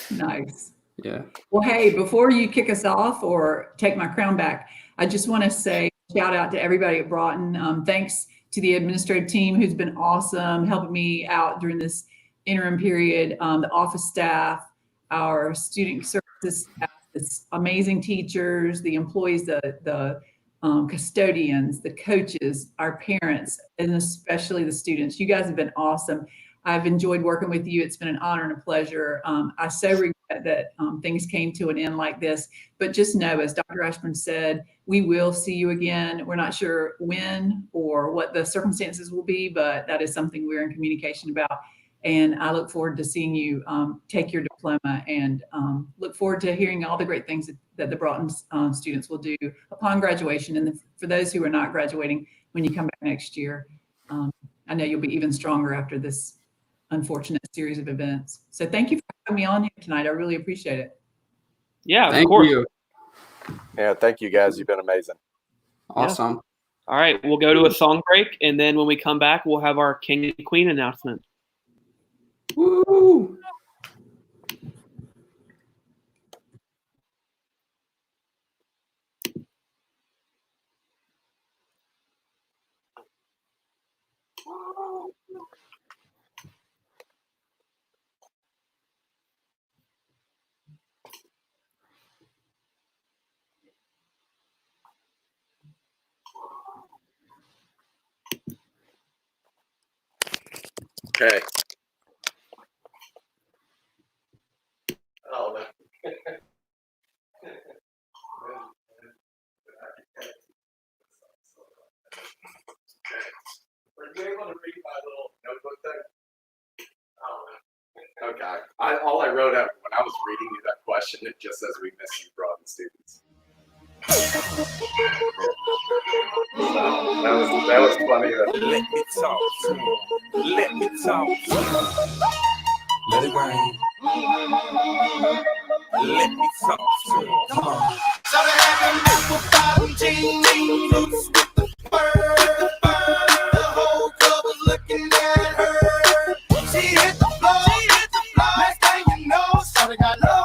Nice. Yeah. Well, hey, before you kick us off or take my crown back, I just want to say shout out to everybody at Broughton. Thanks to the administrative team who's been awesome, helping me out during this interim period, the office staff, our student services staff, this amazing teachers, the employees, the custodians, the coaches, our parents, and especially the students. You guys have been awesome. I've enjoyed working with you. It's been an honor and a pleasure. I so regret that things came to an end like this, but just know, as Dr. Ashburn said, we will see you again. We're not sure when or what the circumstances will be, but that is something we're in communication about. And I look forward to seeing you take your diploma and look forward to hearing all the great things that the Broughton students will do upon graduation. And for those who are not graduating, when you come back next year, I know you'll be even stronger after this unfortunate series of events. So thank you for having me on here tonight. I really appreciate it. Yeah, Thank of course. you. Yeah, thank you guys. You've been amazing. Awesome. Yeah. All right, we'll go to a song break, and then when we come back, we'll have our King and Queen announcement. Woo! Okay. Oh, were you able to read my little notebook thing? Oh, okay. All I wrote out when I was reading you that question, it just says we miss you, Broughton students. That was funny. Let me talk to him. Let me talk to him. Let it rain. Let me talk to him. Come on. So they had them apple bottom jeans, boots with the fur. The whole club was looking at her. She hit the floor. Next thing you know, so they got low.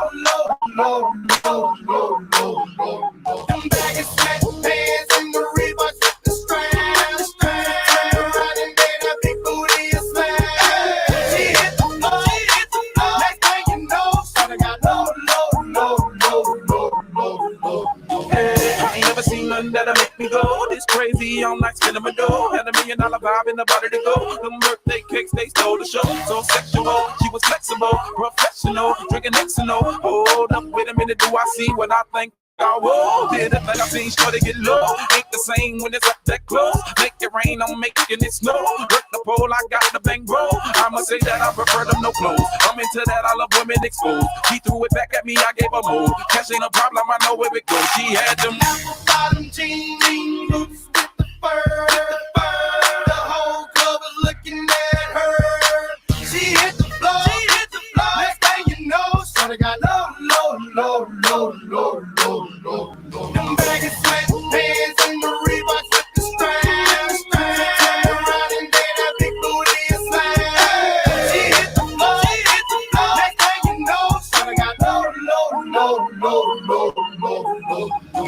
Them baggy sweatpants and the Reeboks with the straps. Turn around and get that big booty a smash. She hit the floor. Next thing you know, so they got low. Hey, I ain't never seen nothing that'll make me go this crazy all night spinning my dough. Had $1 million vibe in the body to go. Them birthday cakes, they stole the show. So sexual, she was flexible, professional, drinking Xano. Hold up, wait a minute, do I see what I think? Oh, whoa, did it like I seen shorty get low. Ain't the same when it's up that close. Make it rain, I'm making it snow. Work the pole, I got the bang bro. I'ma say that I prefer them no clothes. I'm into that, I love women exposed. He threw it back at me, I gave her move. Cash ain't a problem, I know where it goes. She had them apple bottom jeans, boots with the fur. The whole club was looking at her. She hit the floor. Next thing you know, so they got low. Them baggy sweatpants and the Reeboks with the straps. Turn around and get that big booty a smash. She hit the floor. Next thing you know, so they got low.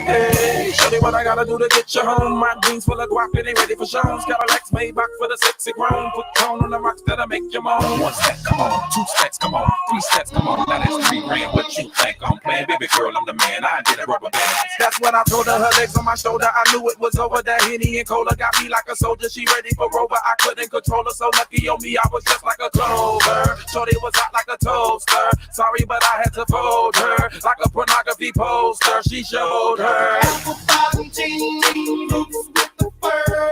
Hey, shorty, what I gotta do to get you home? My jeans full of guap, it ain't ready for shows. Cadillacs made back for the sexy grown. Put tone on the rocks that'll make you moan. 1 step, come on. 2 steps, come on. 3 steps, come on. Now that's 3 grand. What you think I'm playing? Baby girl, I'm the man. I did a rubber band. That's when I told her legs on my shoulder. I knew it was over. That Henny and Cola got me like a soldier. She ready for Rover. I couldn't control her. So lucky on me, I was just like a clover. Shorty was hot like a toaster. Sorry, but I had to fold her like a pornography poster. She showed her apple bottom jeans, boots with the fur.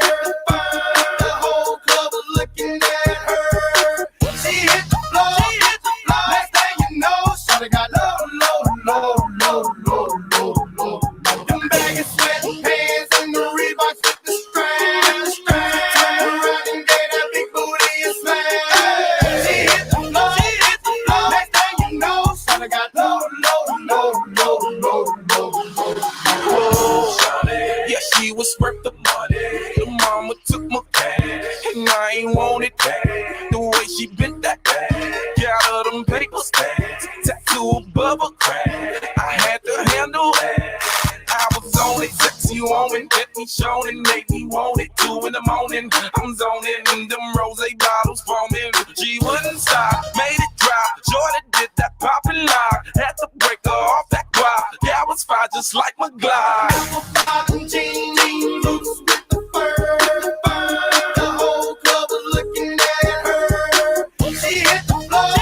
The whole club was looking at her. She hit the floor. Next thing you know, so they got low. Them baggy sweatpants and the Reeboks with the straps. Turn around and get that big booty a smash. She hit the floor. Next thing you know, so they got low. Yeah, she was worth the money. The mama took my cash, and I ain't want it back. The way she bent that back, got her them paper stacks, tattoo above her crack. I had to handle that. I was on it, sexy woman, get me shown and made me want it. 2 in the morning, I'm zoning, them rosé bottles foaming. She wouldn't stop, made it drop. Jordan did that poppin' lock, had to break her off that guap. Yeah, I was fine just like my Glock. Bottom jeans, boots with the fur. The whole club was looking at her. She hit the floor.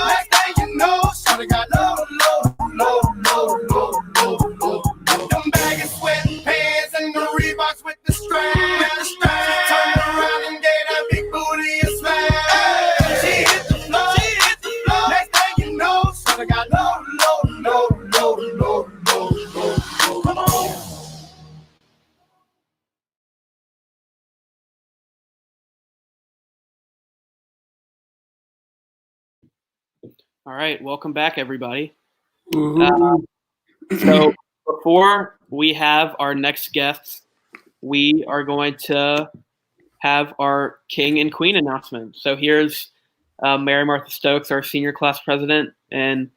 Next thing you know, so they got low. Them baggy sweatpants and the Reeboks with the straps. Turn around and get that big booty a smash. She hit the floor. Next thing you know, so they got low. Come on. All right, welcome back, everybody. So before we have our next guests, we are going to have our king and queen announcement. So here's Mary Martha Stokes, our senior class president, and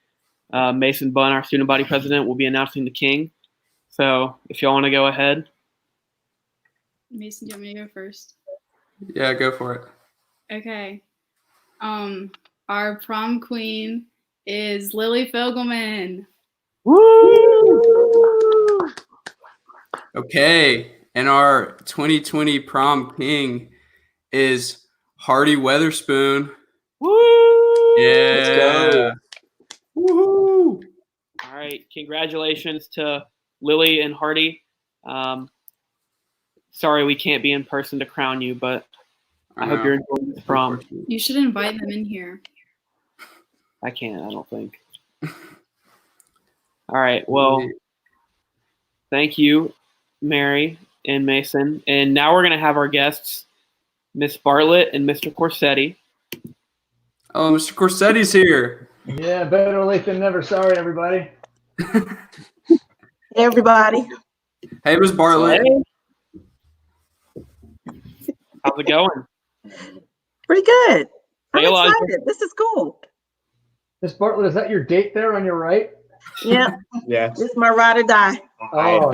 Mason Bunn, our student body president, will be announcing the king. So if y'all want to go ahead. Mason, do you want me to go first? Yeah, go for it. Okay. Our prom queen is Lily Fogelman. Woo! Okay, and our 2020 prom king is Hardy Weatherspoon. Woo! Yeah. Let's go. Woohoo! All right, congratulations to Lily and Hardy. Sorry we can't be in person to crown you, but I hope you're enjoying this prom. You should invite them in here. I can't, I don't think. All right, well, thank you, Mary and Mason. And now we're going to have our guests, Miss Bartlett and Mr. Corsetti. Oh, Mr. Corsetti's here. Yeah, better late than never. Sorry, everybody. Hey, everybody. Hey, Miss Bartlett. Hey. How's it going? Pretty good. I'm Hey, Elijah. excited. This is cool. Miss Bartlett, is that your date there on your right? Yeah. Yeah. This is my ride or die. Oh,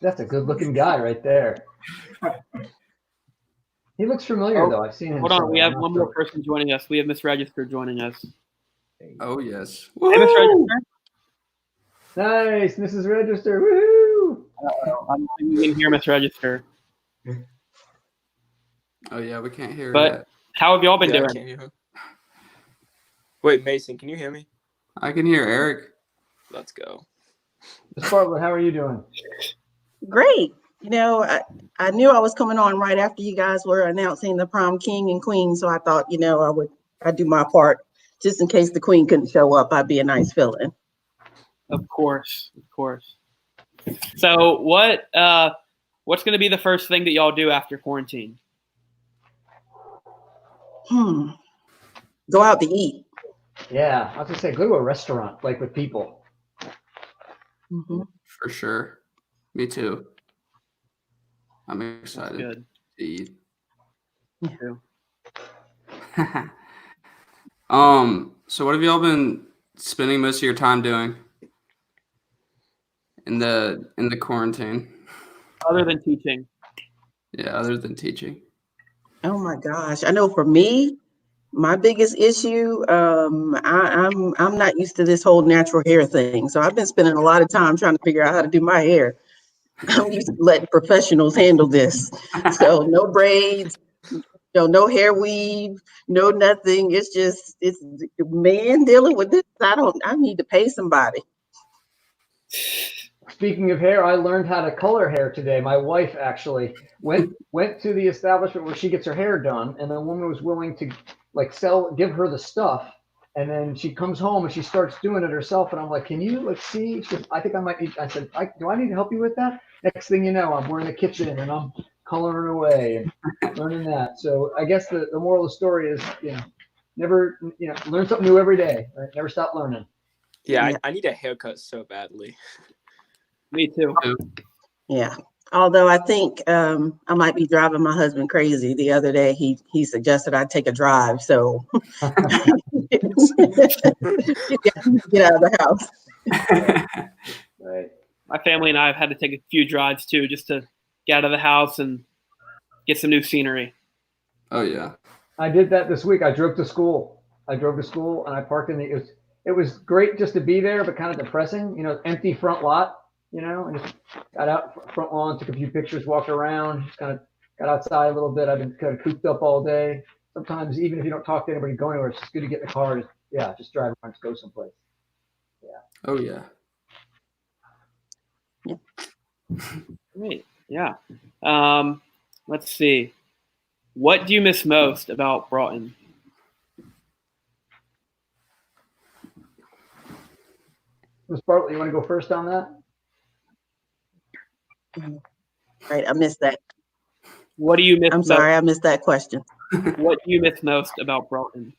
that's a good-looking guy right there. He looks familiar, though. I've seen him. Hold on, we have somewhere. one more person joining us. We have Miss Register joining us. Oh, yes. Hey, Miss Register. Nice, Mrs. Register. Woohoo! I'm you can hear Miss Register. Oh, yeah, we can't hear But that. how have y'all been I doing? can't hear him. Wait, Mason, can you hear me? I can hear Eric. Let's go. Miss Bartlett, how are you doing? Great. You know, I knew I was coming on right after you guys were announcing the prom king and queen. So I thought, you know, I'd do my part just in case the queen couldn't show up. I'd be a nice fill-in. Of course, of course. So what's going to be the first thing that y'all do after quarantine? Go out to eat. Yeah, I was gonna say go to a restaurant, like with people. For sure. Me too. I'm excited Good. to eat. Me too. So what have y'all been spending most of your time doing in the quarantine? Other than teaching. Yeah, other than teaching. Oh my gosh. I know for me, my biggest issue, I'm not used to this whole natural hair thing. So I've been spending a lot of time trying to figure out how to do my hair. I'm used to letting professionals handle this. So no braids, no hair weave, no nothing. It's man dealing with this. I need to pay somebody. Speaking of hair, I learned how to color hair today. My wife actually went to the establishment where she gets her hair done, and the woman was willing to give her the stuff. And then she comes home and she starts doing it herself. And I'm like, can you see? She goes, I think I might need, I said, do I need to help you with that? Next thing you know, we're in the kitchen and I'm coloring away and learning that. So I guess the moral of the story is, never, learn something new every day, right? Never stop learning. Yeah, I need a haircut so badly. Me too. Yeah. Although I think I might be driving my husband crazy. The other day, he suggested I take a drive. So get out of the house. Right. My family and I have had to take a few drives too, just to get out of the house and get some new scenery. Oh yeah. I did that this week. I drove to school and I parked in it was great just to be there, but kind of depressing, empty front lot. And just got out front lawn, took a few pictures, walked around, just kind of got outside a little bit. I've been kind of cooped up all day. Sometimes even if you don't talk to anybody, go anywhere, it's just good to get in the car. Just drive around, just go someplace. Yeah. Oh yeah. Great. Yeah. Let's see. What do you miss most about Broughton? Ms. Bartlett, you want to go first on that? Right, I missed that. What do you miss? I'm sorry, I missed that question. What do you miss most about Broughton?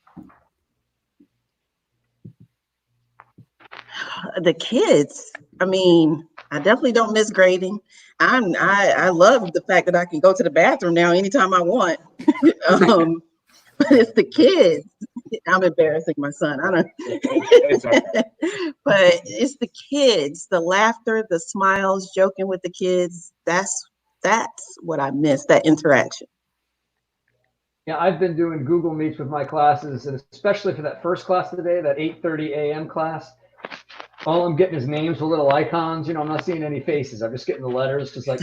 The kids. I mean, I definitely don't miss grading. I love the fact that I can go to the bathroom now anytime I want. But it's the kids. I'm embarrassing my son. I don't. But it's the kids, the laughter, the smiles, joking with the kids. That's what I miss. That interaction. Yeah, I've been doing Google Meets with my classes, and especially for that first class today, that 8:30 a.m. class. All I'm getting is names with little icons. You know, I'm not seeing any faces. I'm just getting the letters because, like,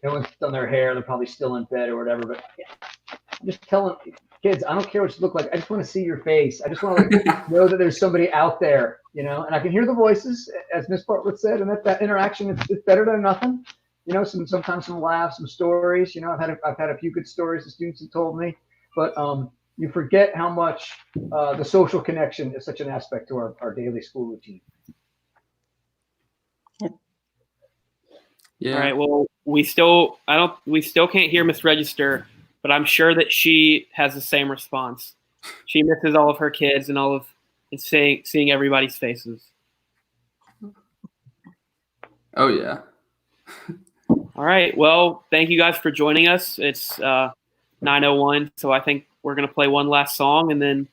no one's done their hair. They're probably still in bed or whatever. But yeah, I'm just telling kids, I don't care what you look like. I just want to see your face. I just want to like know that there's somebody out there, you know. And I can hear the voices, as Miss Bartlett said, and that interaction it's better than nothing. You know, sometimes some laughs, some stories. You know, I've had a few good stories the students have told me, but you forget how much the social connection is such an aspect to our daily school routine. Yeah. All right. Well, we still can't hear Miss Register, but I'm sure that she has the same response. She misses all of her kids and seeing everybody's faces. Oh yeah. All right. Well, thank you guys for joining us. It's 9:01, so I think we're gonna play one last song and then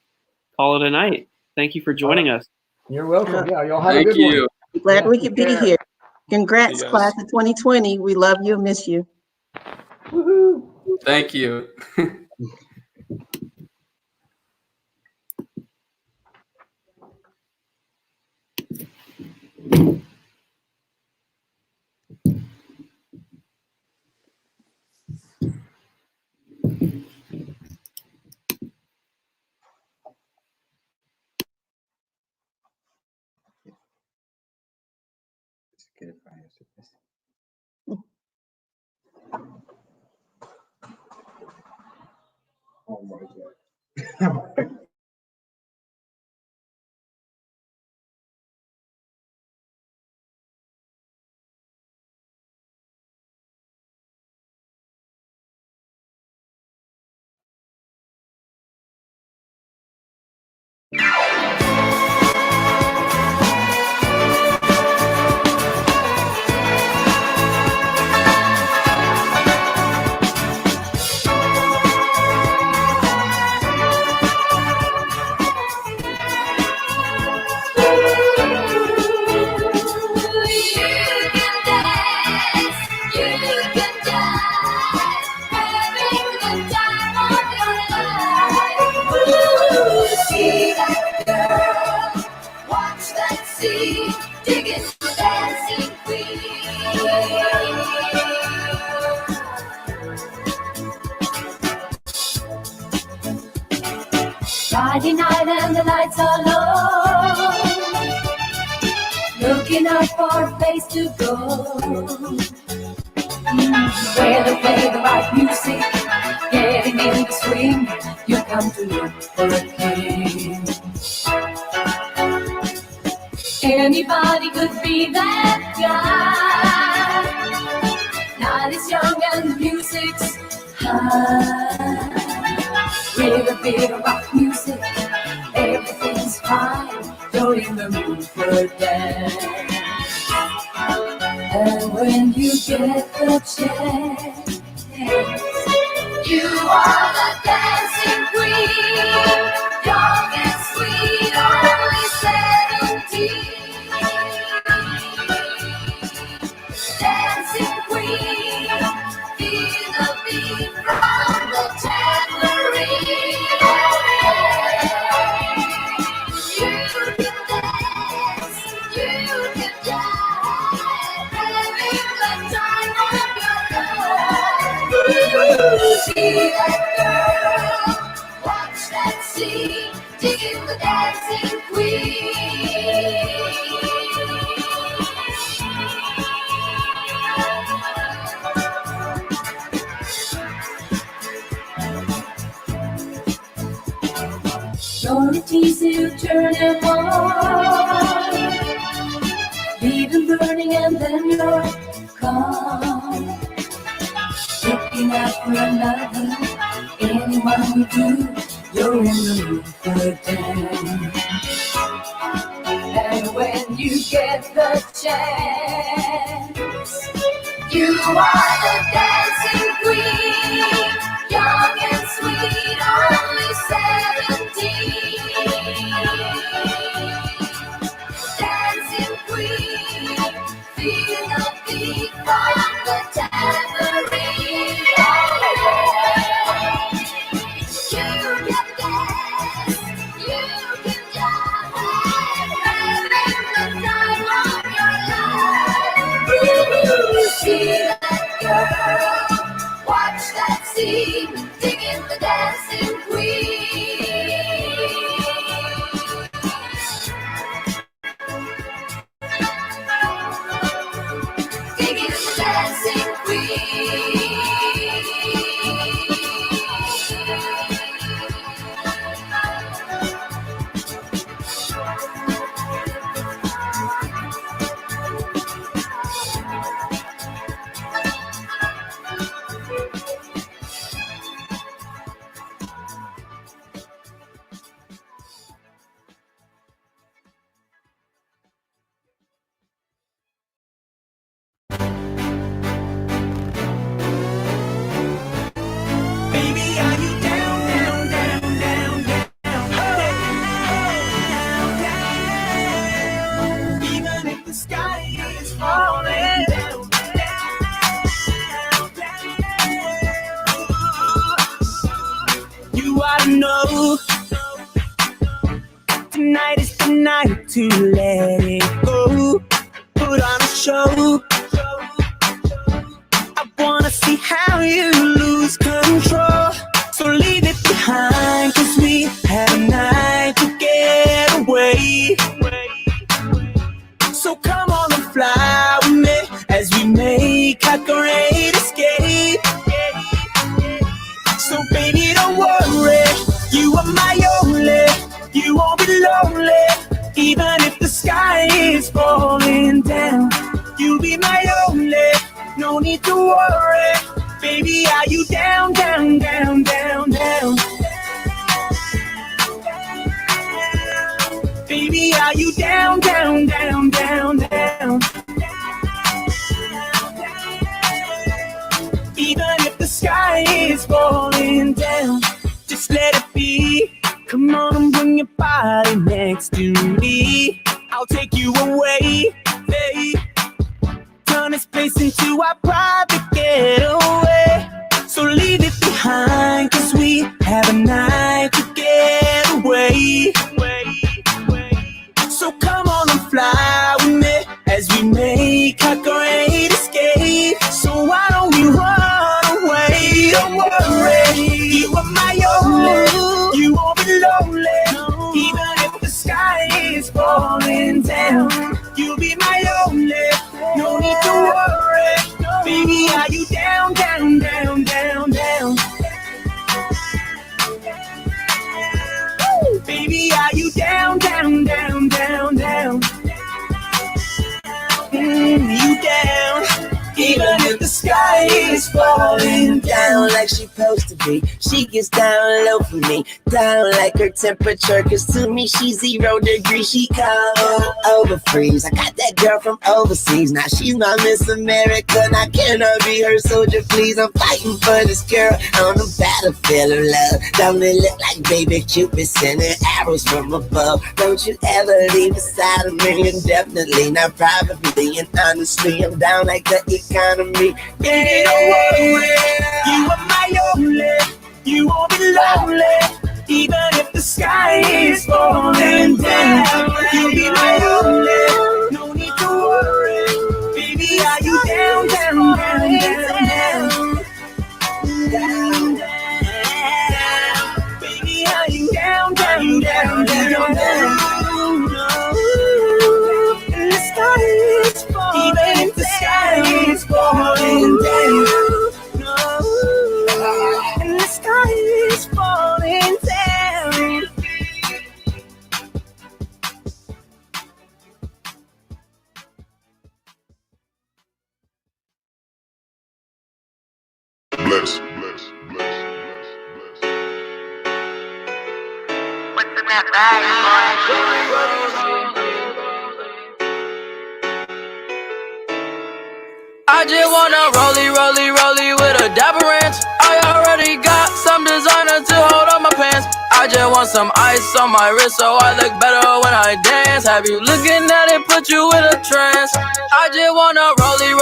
call it a night. Thank you for joining us. You're welcome. Yeah, y'all have Thank a good you. one. Glad Yeah, we take could be care. here. Congrats, See you guys. class of 2020. We love you and miss you. Woohoo. Thank you. Oh my God. Friday night and the lights are low, looking out for a place to go, where they play the right music, getting in the swing. You come to look for a king. Anybody could be that guy. Night is young and the music's high. With a bit of rock music, everything's fine. You're in the mood for a dance. And when you get the chance, you are the dancing queen. Young and sweet, only 17. Dancing queen, feel the beat from the tambourine. You can dance, you can jive, having the time of your life. See that girl, watch that scene, digging the dancing queen. Your tease you turn and on, leave them burning and then you're gone. Looking out for another, anyone you do, you're in the mood for a dance. And when you get the chance, you are the dancing queen, young and sweet, only 17. Dancing queen, feel the beat from the tambourine. see, digging the dancing queen. Digging the dancing queen. Baby, are you down, down, down, down, down, down? Even if the sky is falling down, down, down. You ought to know tonight is the night to let it go. Put on a show. I wanna see how you lose control. So leave it behind, 'cause we had a night to get away. So come on and fly with me as we make our great escape. So baby, don't worry, you are my only. You won't be lonely, even if the sky is falling down. You'll be my only, no need to worry. Baby, are you down, down, down, down, down? Baby, are you down, down, down, down, down? Even if the sky is falling down, just let it be. Come on and bring your body next to me. I'll take you away, babe. Turn this place into our private getaway. So leave it behind, 'cause we have a night to get away. So come on and fly with me as we make our great escape. So why don't we run away? Don't worry, you are my only. You won't be lonely, even if the sky is falling down. You'll be my only, no need to worry. Baby, are you down, down, down, down, down? Baby, are you down, down, down, down, down? You down, even if the sky is falling down like she supposed to be. She gets down low for me, down like her temperature, 'cause to me she's 0 degrees. She cold over freeze. I got that girl from overseas, now she's my Miss America. Now can I be her soldier, please? I'm fighting for this girl on the battlefield of love. Don't it look like baby Cupid sending arrows from above? Don't you ever leave beside of me, indefinitely, not privately, and honestly, I'm down like the economy. Baby, don't worry, you are my only. You won't be lonely, even if the sky is falling down. You'll be my only, no need to worry. Baby, are you down, down, down, down, down? Down, down. Baby, are you down, down, down, down, down? And the sky is falling, even if the sky is falling down. And the sky is falling down. Bless, bless, bless, bless, bless. What's in that bag, boy? I just wanna rollie with a dapper ranch. I already got some designer to hold on my pants. I just want some ice on my wrist so I look better when I dance. Have you looking at it, put you in a trance. I just wanna rollie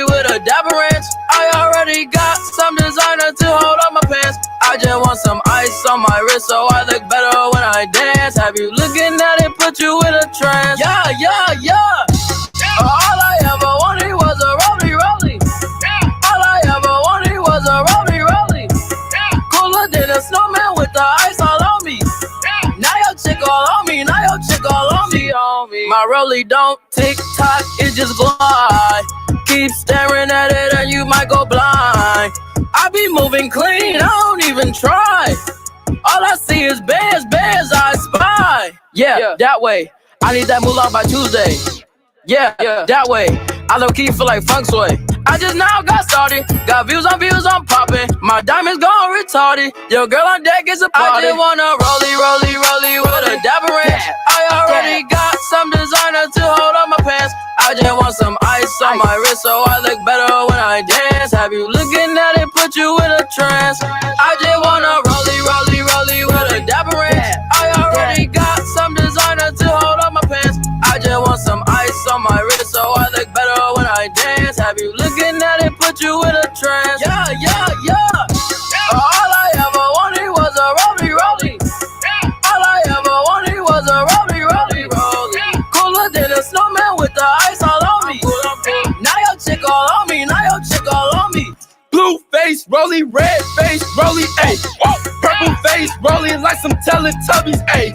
with a dapper ranch. I already got some designer to hold on my pants. I just want some ice on my wrist so I look better when I dance. Have you looking at it, put you in a trance. Yeah, yeah, yeah. All I ever wanted was a rollie. All I ever wanted was a rollie. My rollie don't tick tock, it just glide. Keep staring at it and you might go blind. I be moving clean, I don't even try. All I see is bears I spy. Yeah, that way. I need that moolah by Tuesday. Yeah, that way. I low key feel like feng shui. I just now got started. Got views, I'm popping. My diamonds gone retarded. Your girl on deck is a party. I just wanna rollie with a dapper ranch. I already got some designer to hold on my pants. I just want some ice on my wrist so I look better when I dance. Have you looking at it, put you in a trance. I just wanna rollie with a dapper ranch. I already got some designer to hold on my pants. I just want some ice on my wrist so I look better when I dance. Have you looking at it, put you in a trance. All I ever wanted was a rollie. All I ever wanted was a rollie. Cooler than a snowman with the ice all on me. Now your chick all on me. Blue face, rollie, red face, rollie, ayy. Purple face, rolling like some Teletubbies, ayy.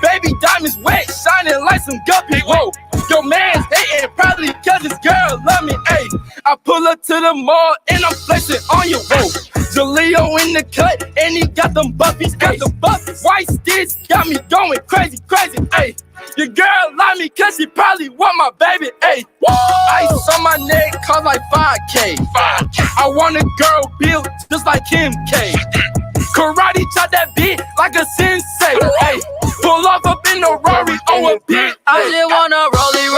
Baby diamonds wet, shining like some guppies, whoa. Your man's hating probably cause his girl love me, ayy. I pull up to the mall and I'm flexing on you, whoa. Jaleo in the cut and he got them buffies, White sticks got me going crazy, ayy. Your girl like me cause she probably want my baby, ayy. Ice on my neck cost like 5K. I want a girl built just like Kim K. Karate chop that beat like a sensei, ayy. Pull off up in the Rari on a bit. I just wanna rollie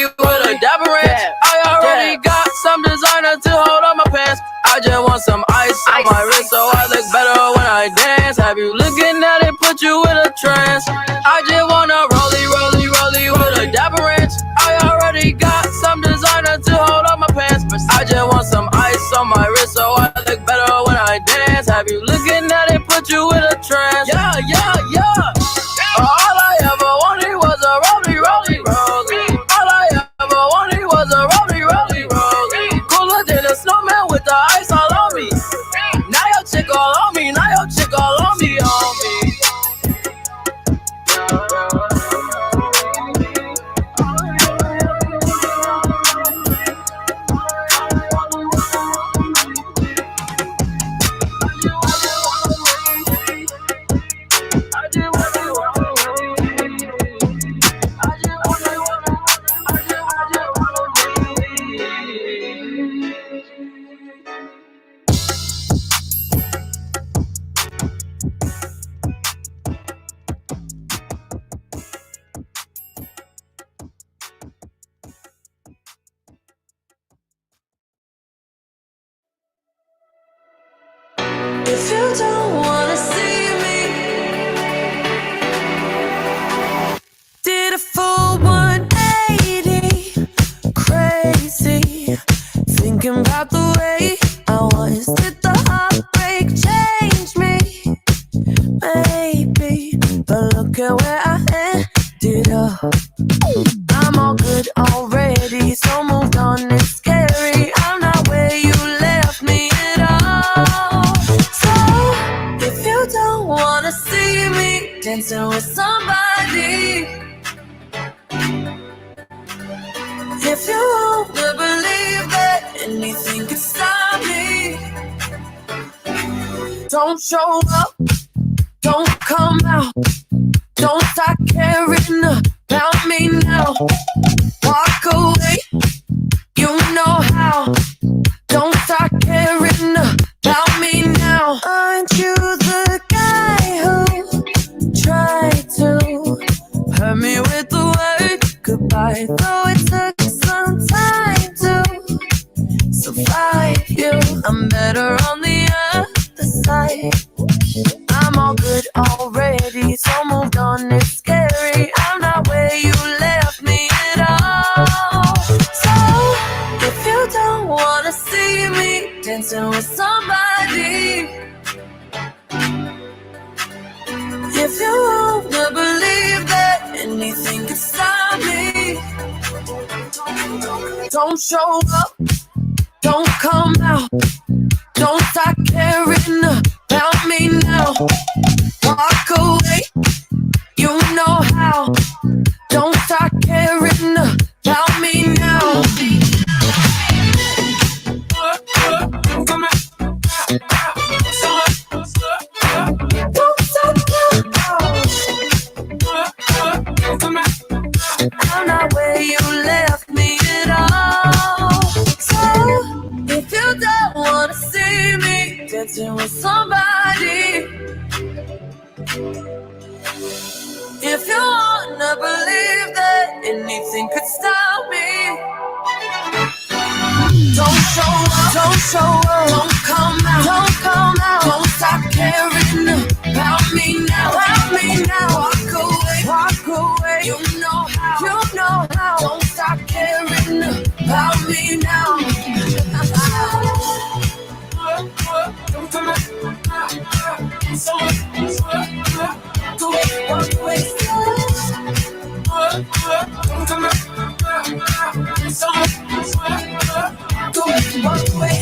with a dapper ranch. I already got some designer to hold on my pants. I just want some ice on my wrist so I look better when I dance. Have you looking at it, put you in a trance. I just wanna rollie with a dapper ranch. I already got some designer to hold on my pants. I just want some ice on my wrist so I look better when I dance. Have you looking at it, put you in a trance. All I ever wanted was a rollie. All I ever wanted was a rollie. Cooler than a snowman with the ice all on me. Now your chick all on me. If you don't wanna see me, did a full 180, crazy, thinking about the way I was. Did the heartbreak change me? Maybe, but look at where I ended up. I'm all good already, so moved on, it's scary. I'm not where you left me at all. So, if you don't wanna see me dancing with somebody, if you wanna believe that anything can stop me, don't show up, don't come out, don't start caring about me now. Walk away, you know how. Don't start caring about me now. Aren't you the guy who tried to hurt me with the word goodbye? Though it took some time to survive you, I'm better on the other side. I'm all good already, so moved on, it's scary. I'm not where you left me at all. So, if you don't wanna see me dancing with somebody, if you wanna believe that anything can stop me, don't show up, don't come out, don't start caring about me now. Walk away, you know how. Don't start I'm not where you left me at all. So if you don't wanna see me dancing with somebody, if you wanna believe that anything could stop me, don't show up, don't show up, don't come out, don't come out, don't stop caring about me now, walk away, walk away, you know how, don't stop caring about me now. Don't come out, go away, walk away, don't come out, go away, walk away.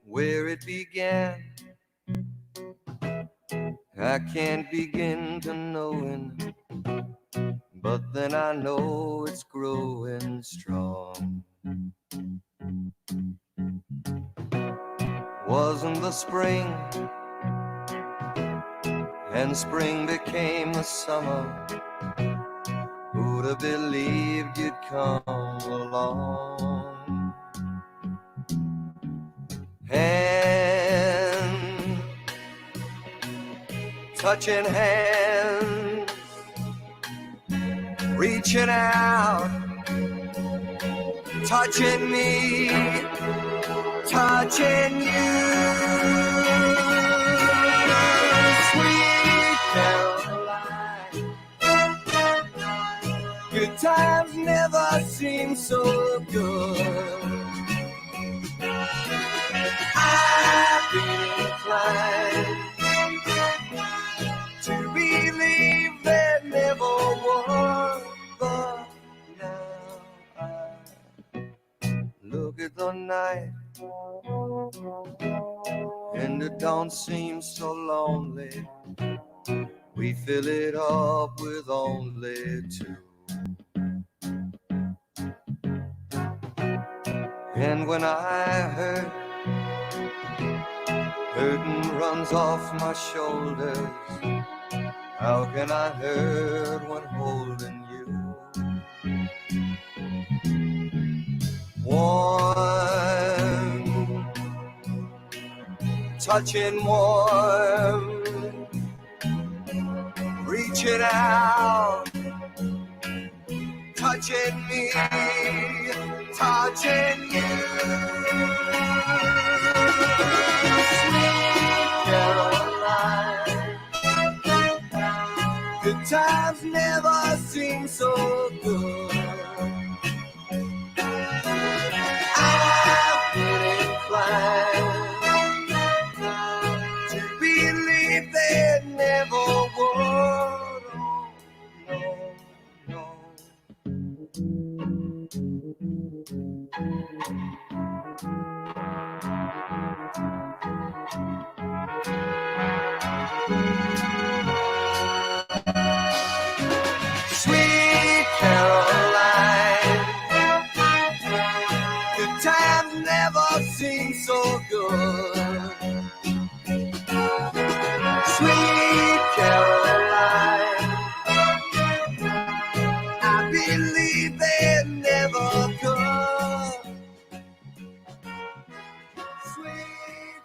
Where it began, I can't begin to knowing, but then I know it's growing strong. Wasn't the spring, and spring became the summer. Who'd have believed you'd come along? Hand, touching hands, reaching out, touching me, touching you. Sweet Caroline, good times never seem so good. I've been inclined to believe there never was, but now I look at the night and it don't seem so lonely. We fill it up with only two. And when I hurt, hurting runs off my shoulders. How can I hurt when holding you? Warm, touching warm, reaching out, touching me, touching you. Caroline, good times never seem so good. I've been inclined to believe there never would. Oh, no, Sweet Caroline, good times never seem so good. Sweet Caroline, I believe they never could. Sweet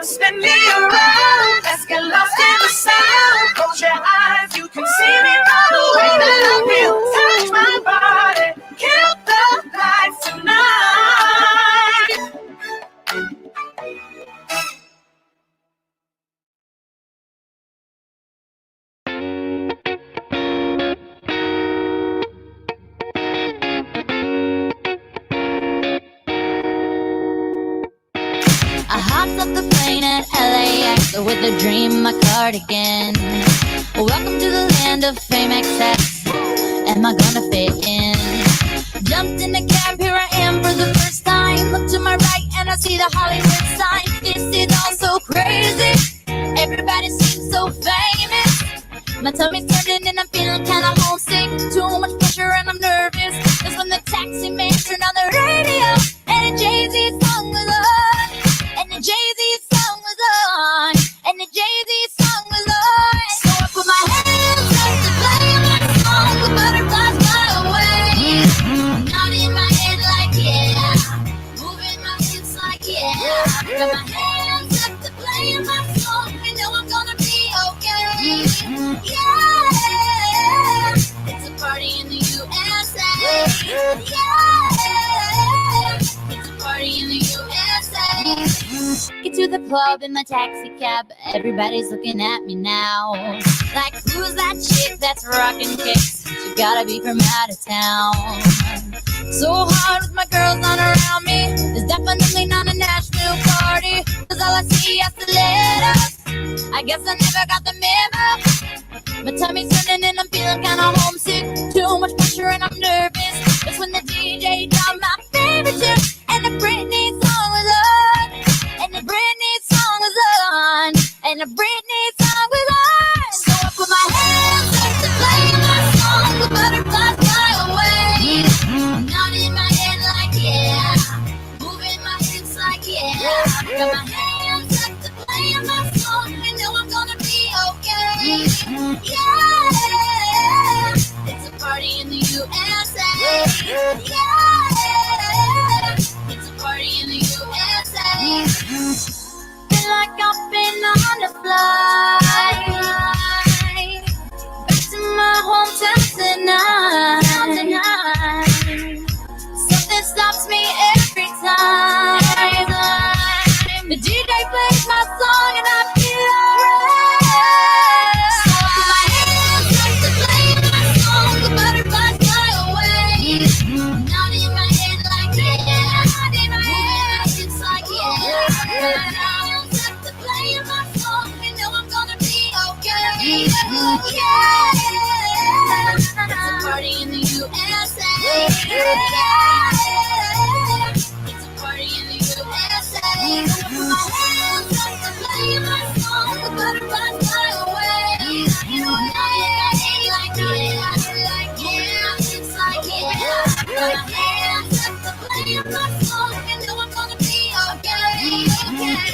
spin me around. Let's get lost in the sound. Close your eyes, you can see me run away. That I feel, touch my body, kill the lights tonight. I hopped off the plane at LAX with a dream in my cardigan. Welcome to the land of fame excess. Am I gonna fit in? Jumped in the cab, here I am for the first time. Look to my right and I see the Hollywood sign. This is all so crazy. Everybody seems so famous. My tummy's turning and I'm feeling kinda homesick. Too much pressure and I'm nervous. That's when the taxi man turned on the radio and a Jay-Z song was on. And the Jay-Z song was on. And the Jay-Z song was on. So I put my hands up to play my song. The butterflies fly away. Nodding my head like yeah. Moving my hips like yeah. Got my hands up to play my song. I know I'm gonna be okay. Yeah. It's a party in the USA. Yeah. It's a party in the USA. Get to the club in my taxi cab. Everybody's looking at me now. Like, who's that chick that's rocking kicks? She gotta be from out of town. So hard with my girls on around me. It's definitely not a Nashville party. Cause all I see are stilettos. I guess I never got the memo. My tummy's turning and I'm feeling kinda homesick. Too much pressure and I'm nervous. That's when the DJ dropped my favorite tune. And the Britney song was on. And the Britney song was on. And the Britney song was on. So I put my hands up to play my song. The butterflies fly away. Nodding my head like yeah. Moving my hips like yeah. Got my hands up to play my song. I know I'm gonna be okay. Yeah. It's a party in the USA. Yeah. It's a party in the USA. Feel like I've been on a flight back to my hometown tonight. Something stops me every time. The DJ plays my song and I feel alright. So I put my hands up to play my song. The butterflies fly away. Nodding my head like yeah. Nodding my head, it's like yeah. Put my hands up to play my song. I know I'm gonna be okay. Yeah. It's a party in the USA. Yeah. It's a party in the USA. Put my hands up to play my song. The butterflies fly away. You know I like yeah. It's like yeah. Put my hands up to play my song. I know I'm gonna be okay. Yeah.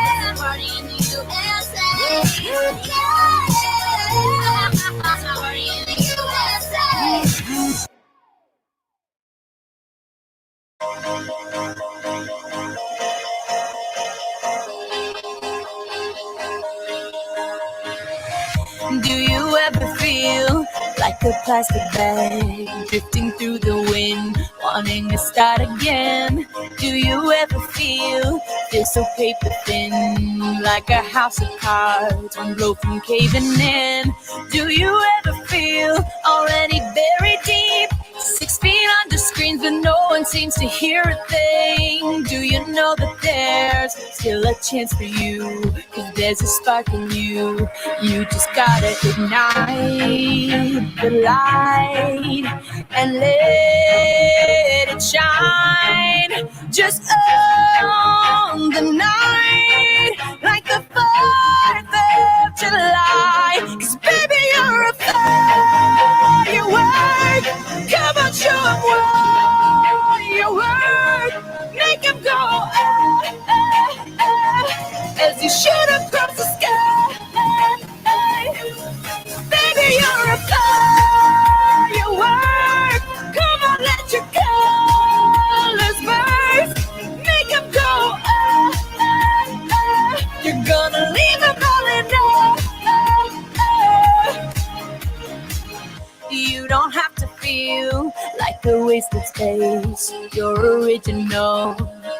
It's a party in the USA. Yeah. It's a party in the USA. Do you ever feel like a plastic bag drifting through the wind, wanting to start again? Do you ever feel so paper thin, like a house of cards, one blow from caving in? Do you ever feel already buried deep, 6 feet under screens, but no one seems to hear a thing? Do you know that there's still a chance for you? Cause there's a spark in you. You just gotta ignite the light and let it shine. Just on the night, like the 4th of July. Cause baby, you're a firework. Come on, show 'em what you work. Make 'em go as you shoot across the sky. Baby, you're a firework. Come on, let your colors burst. Make 'em go the wasted space. You're original,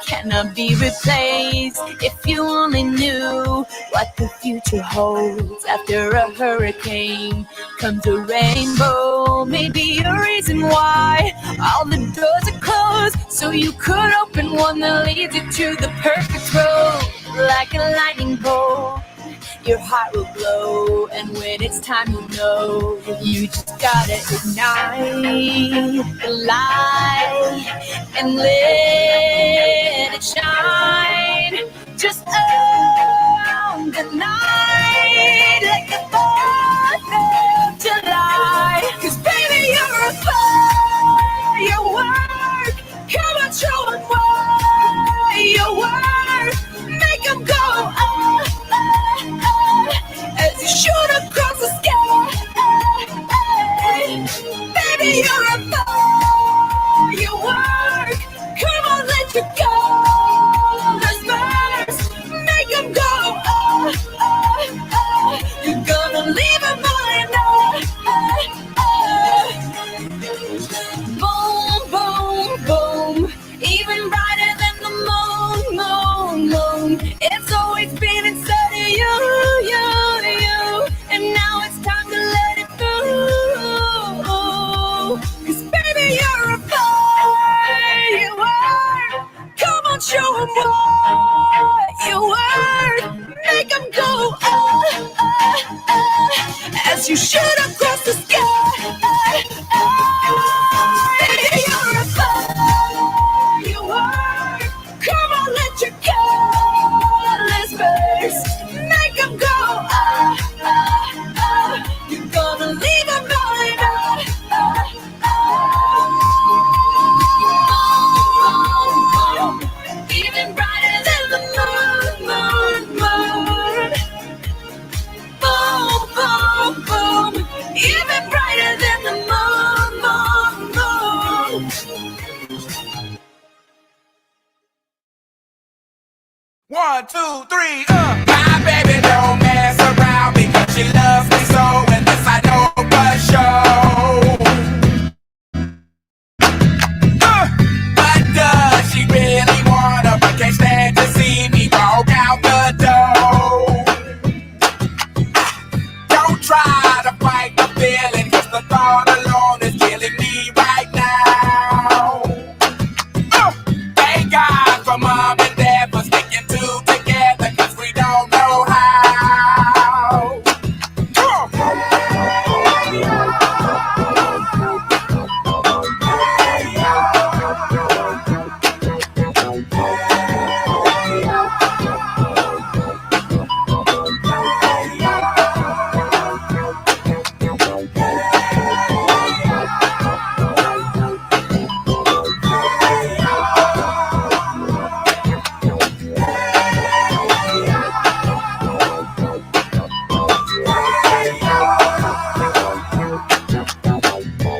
cannot be replaced. If you only knew what the future holds. After a hurricane comes a rainbow. Maybe a reason why all the doors are closed, so you could open one that leads you to the perfect road. Like a lightning bolt, your heart will glow, and when it's time, you know you just gotta ignite the light and let it shine. Just own the night like the 4th of July. 'Cause baby, you're a firework. Come on, show 'em what you're worth. Make 'em go, oh, oh, oh, as you shoot across the sky. Baby, you're a firework. Come on, let your colors burst. Make 'em go, oh, oh, oh. You're gonna leave 'em behind, oh, oh, oh. Boom, boom, boom. Even brighter than the moon, moon, moon. It's always been inside of you, you, you. And now it's time to let it through. 'Cause baby, you're a firework. Come on, show 'em what you're worth. Make 'em go, oh, oh, oh, as you shoot across the sky. Baby, you're a firework. Come on, let your colors burst. Make 'em go, oh, oh, oh. You're gonna leave 'em behind, oh, oh, oh. Even brighter than the moon, moon, moon. Boom, boom, boom. Even brighter than the moon, moon, moon. One, two, three, My baby don't mess around because she loves me so, and this I know for sure. But does she really wanna, but can't stand to see me walk out the door? Don't try to fight the feeling, 'cause the thought alone is killing me right now. Thank God for mom and dad for sticking two together, 'cause we don't know how.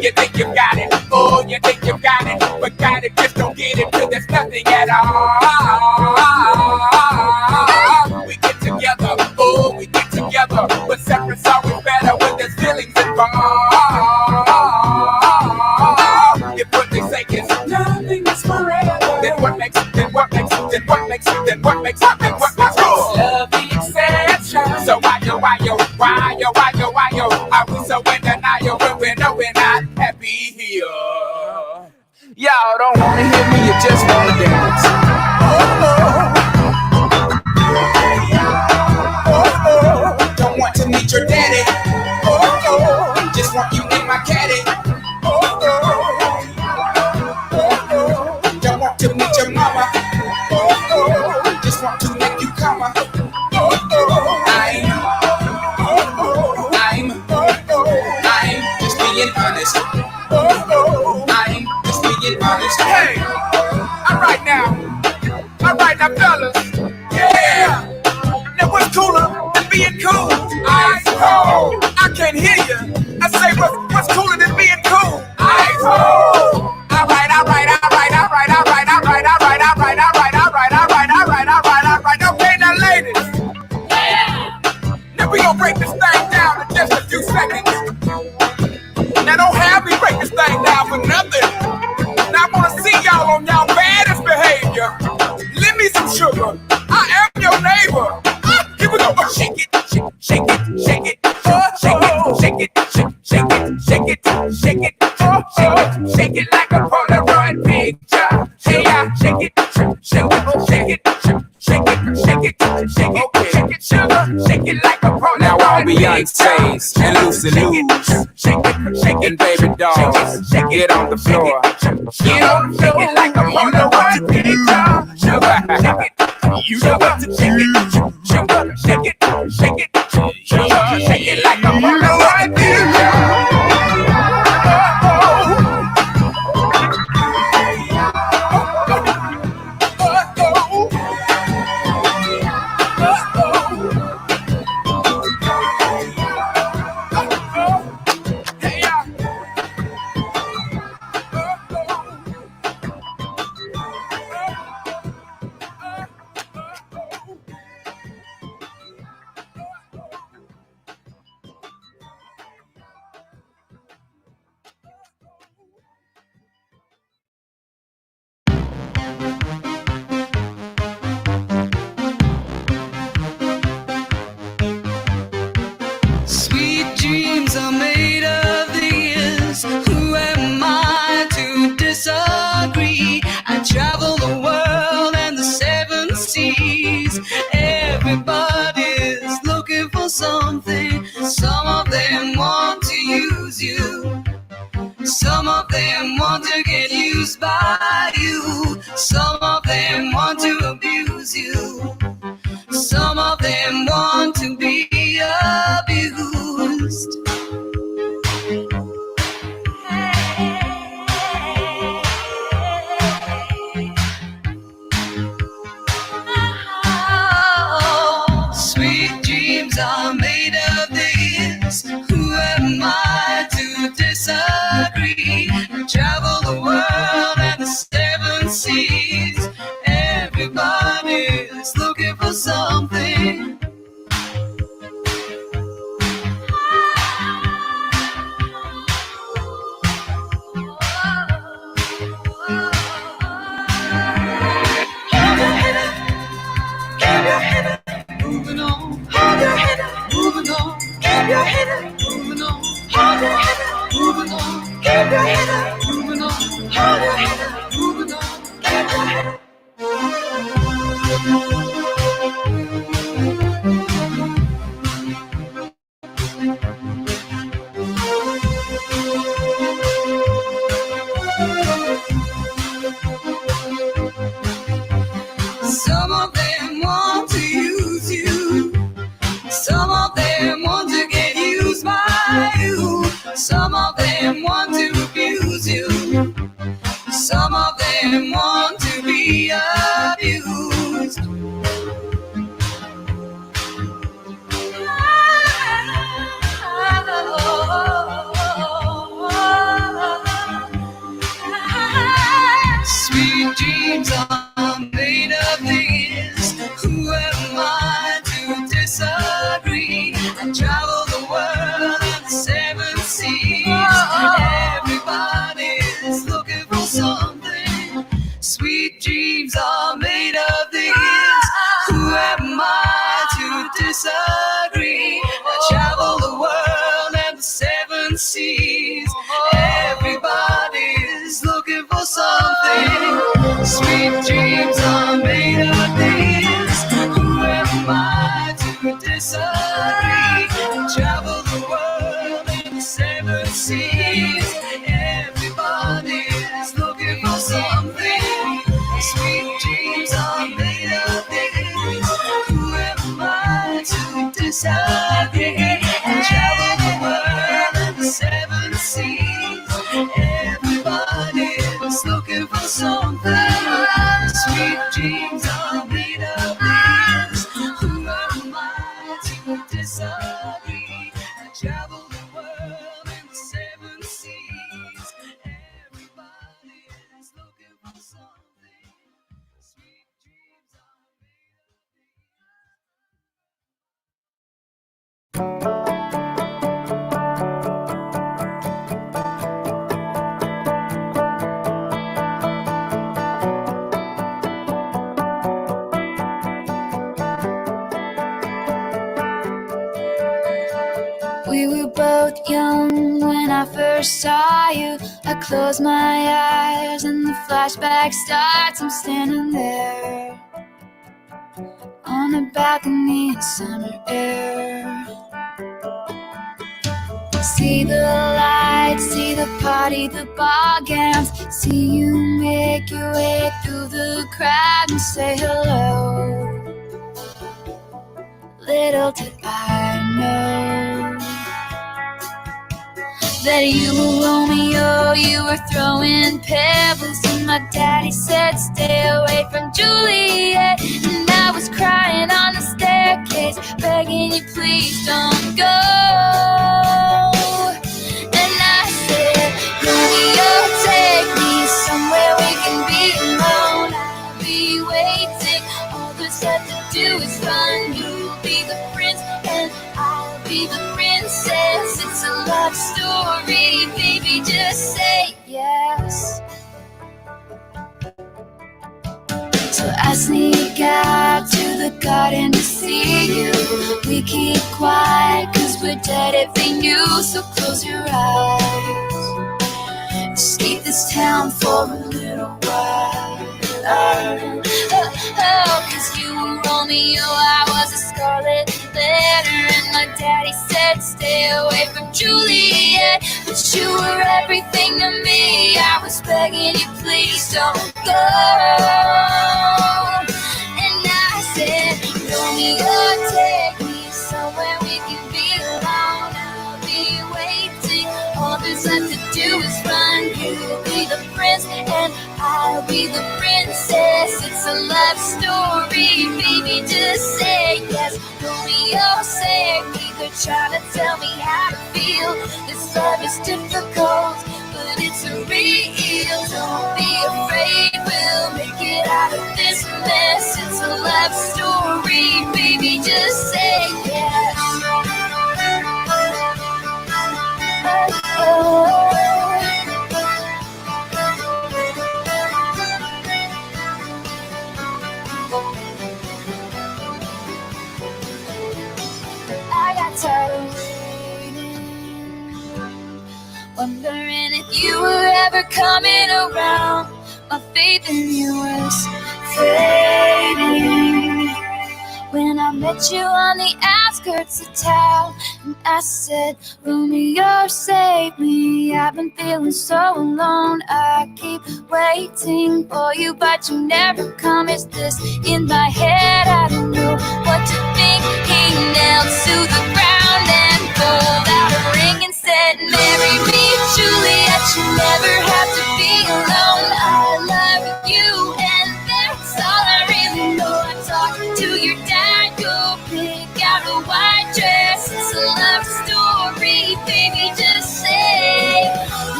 You think you got it, oh, you think you got it, but got it, just don't get it till there's nothing at all. We get together, oh, we get together, but separate's always better when there's feelings involved. If what they say is nothing is forever, then what makes it, then what makes it, then what makes it, then what makes it, then what makes it? Love the exception. So why yo, are we so in denial when we know we're not happy here? Y'all don't wanna hear me, you just wanna dance. Don't want to meet your daddy. Just want you in my caddy. Don't want to meet your mama. Just want to make you come. I'm just being honest. I'm just being honest. Hey, all right now, fellas. Yeah. Now what's cooler than being cool? Ice cold. I can't hear you. I say what's cooler than being cool? Ice cold. All right. Okay, now ladies. Now we gonna break this thing down in just a few seconds. Now don't have me break this thing down for nothing. flavor. Here we go. Shake it, shake it, shake it, shake it, shake it, shake it, shake it, shake it, shake it like a Polaroid picture. Hey, yeah, shake it, shake it, shake it, shake it, shake it, shake it, shake it, sugar, shake it like a Polaroid. Now all Beyonce's and Lucy Lou's and baby dolls, get on the floor, get on the floor like a Polaroid picture. Sugar, shake it, you know what to shake it, sugar, shake it, shake it, sugar, shake it like a Polaroid picture. Sweet dreams are made of these. Who am I to disagree? I travel the world and the seven seas. Everybody's looking for something. Some of them want to use you. Some of them want to get used by you. Some of them want to abuse you. Some of them want to be abused. Oh, sweet dreams are made of this. Who am I to disagree? Travel the world and the seven seas. Everybody's looking for something. Hold your head up, keep your head up, moving on. Hold your head up, moving on. Keep your head up, moving on. Hold your head up, moving on. Keep your head up, moving on. Hold your head up, moving on. Keep your head up. Some of them want to use you. Some of them want to get used by you. Some of them want to abuse you. Some of them want to be abused. Sweet dreams are made of these. Who am I to disagree? I travel the world and the seven seas. Everybody's looking for something. Sweet dreams are made of these. Who am I to disagree? I travel the world and the seven seas. Everybody's looking for something. Sweet dreams are made of these. Who am I to disagree? Travel the world in the seven seas. Everybody's looking for something. Sweet dreams are made of these. Who am I to disagree? Travel the world in the seven seas. Everybody's looking for something. Sweet dreams are made of these. Who am I to disagree? I travel the world in the seven seas. Everybody's looking for something. Sweet dreams are We were both young when I first saw you. I close my eyes and the flashback starts. I'm standing there on a balcony in summer air. See the lights, see the party, the ball gowns. See you make your way through the crowd and say hello. Little did I know that you were Romeo, you were throwing pebbles, and my daddy said stay away from Juliet. And I was crying on the staircase, begging you please don't go. And I said, Romeo, take me somewhere we can be alone. I'll be waiting, all there's left to do is run. You'll be the prince and I'll be the princess. It's a love story, baby, just say yes. So I sneak out to the garden to see you. We keep quiet cause we're dead if they knew. So close your eyes, escape this town for a little while. Cause you were Romeo, I was a scarlet letter, and my daddy said stay away from Juliet. But you were everything to me, I was begging you please don't go. And I said, Romeo, take me somewhere we can be alone. I'll be waiting, all there's left to do is run. You'll be the prince and I'll be the princess. It's a love story, baby, just say yes. Romeo, save me, they're trying to tell me how to feel. This love is difficult, but it's real. Don't be afraid, we'll make it out of this mess. It's a love story, baby, just say yes. I got tired of waiting, wondering if you were ever coming around. My faith in you was fading when I met you on the outskirts of town. And I said, Romeo, save me, I've been feeling so alone. I keep waiting for you, but you never come. Is this in my head? I don't know what to think. He knelt to the ground and pulled out a ring and said, marry me, Juliet, you never have to be alone. I love you and that's all I really know. I talked to your dad, go pick out a white dress. It's a love story, baby, just say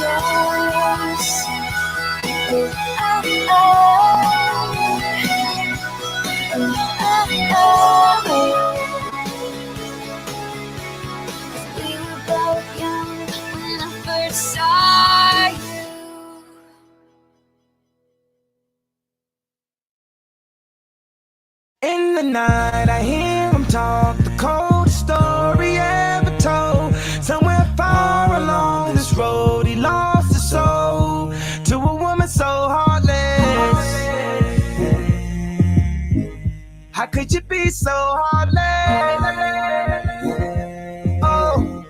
yes. We were both young when I first saw you. In the night, I hear him talk, the coldest story ever told. Somewhere far along this road, he lost his soul to a woman so heartless. How could you be so heartless? Oh,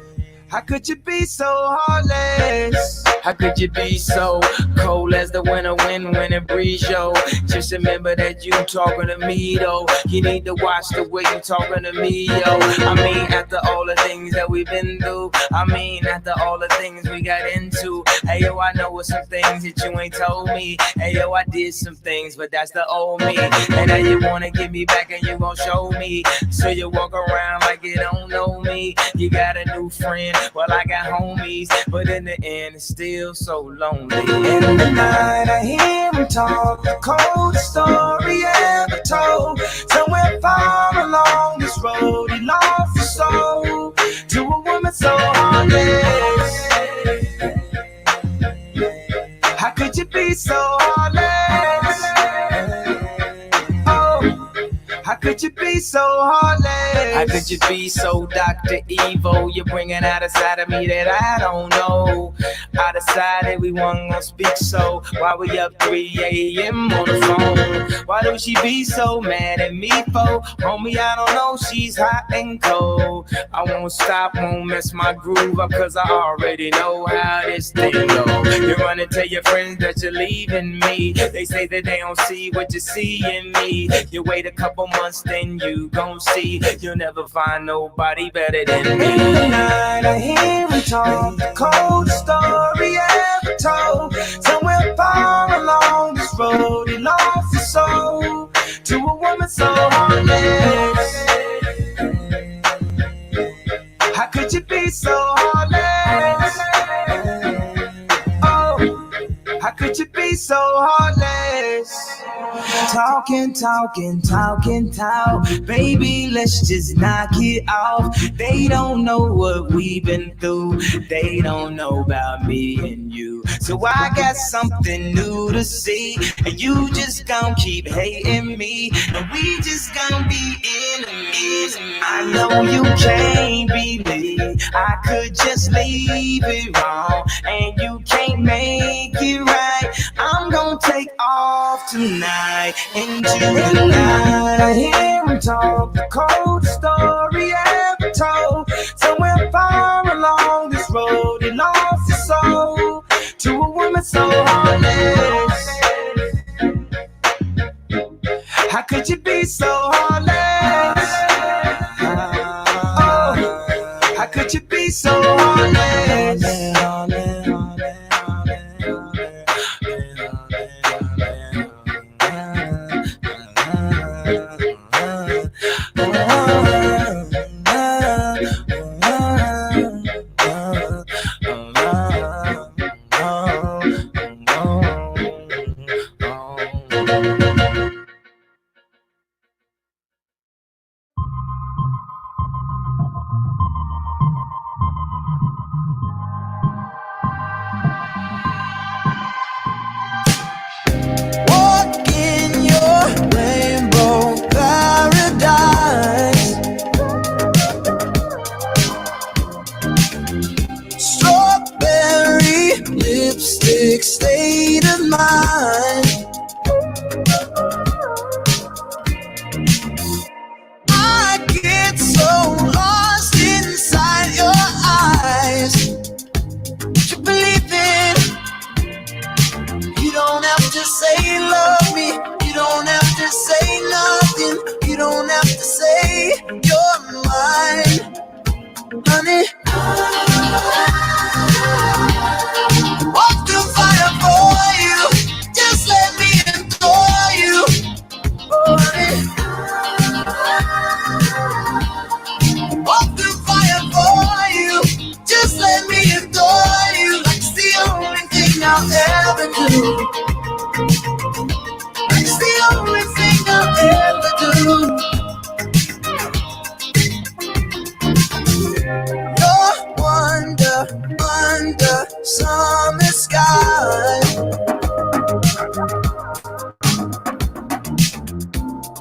how could you be so heartless? How could you be so cold as the winter wind when it breeze, yo? Just remember that you talking to me, though. You need to watch the way you talking to me, yo. I mean, after all the things that we've been through, I mean, after all the things we got into. Hey, yo, I know some things that you ain't told me. Hey, yo, I did some things, but that's the old me. And now you wanna get me back and you gon' show me. So you walk around like you don't know me. You got a new friend, well, I got homies. But in the end, it's still so lonely. In the night, I hear him talk, the coldest story ever told. Somewhere far along this road, he lost his soul to a woman so heartless. How could you be so heartless? Oh, how could you be so so heartless? How could you be so Dr. Evil? You're bringing out a side of me that I don't know. I decided we weren't gonna speak, so why we up 3 a.m. on the phone? Why do she be so mad at me for? Homie, I don't know, she's hot and cold. I won't stop, won't mess my groove up, cause I already know how this thing go. You run and tell your friends that you're leaving me. They say that they don't see what you see in me. You wait a couple months, then you gon' see. You'll never find nobody better than me. In the night I hear him talk, the coldest story ever told. Somewhere far along this road, he lost his soul to a woman so heartless. How could you be so heartless? Oh, how could you be so heartless? Talking, talking, talking, talk. Baby, let's just knock it off. They don't know what we've been through. They don't know about me and you. So I got something new to see. And you just gon' keep hating me. And we just gon' be enemies. I know you can't believe I could just leave it wrong. And you can't make it right. I'm gon' take off tonight. Into the night I hear him talk, the coldest story ever told. Somewhere far along this road, he lost his soul to a woman so heartless. How could you be so heartless? Oh, how could you be so heartless? Walk in your rainbow paradise. Strawberry lipstick state of mind. I get so lost inside your eyes. You believe in. You don't have to say love me. You don't have to say nothing. You don't have to say you're mine, honey. Walk through fire for you. Just let me adore you, oh, honey. Walk through fire for you. Just let me adore you. Like it's the only thing I'll ever do. It's the only thing I'll ever do. You're wonder under summer sky.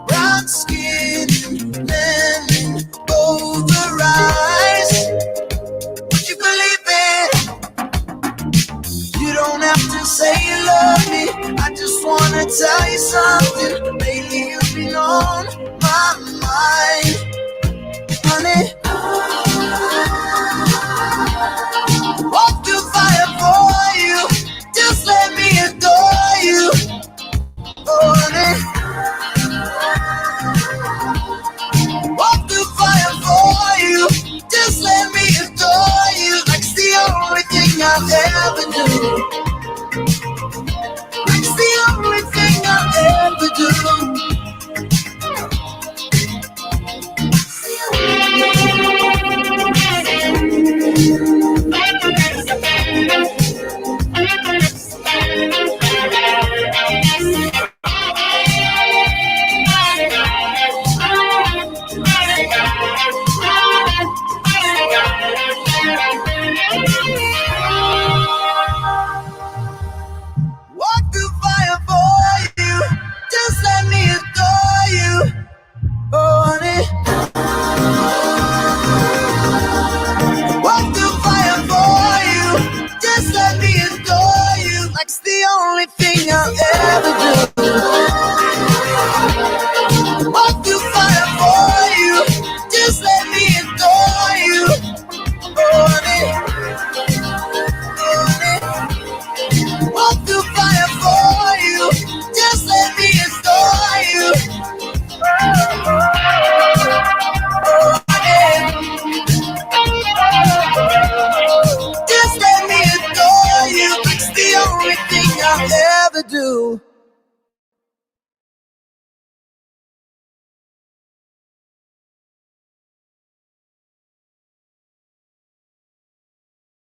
Brown skin, lemon over eyes. Would you believe it? You don't have to say you love me. do.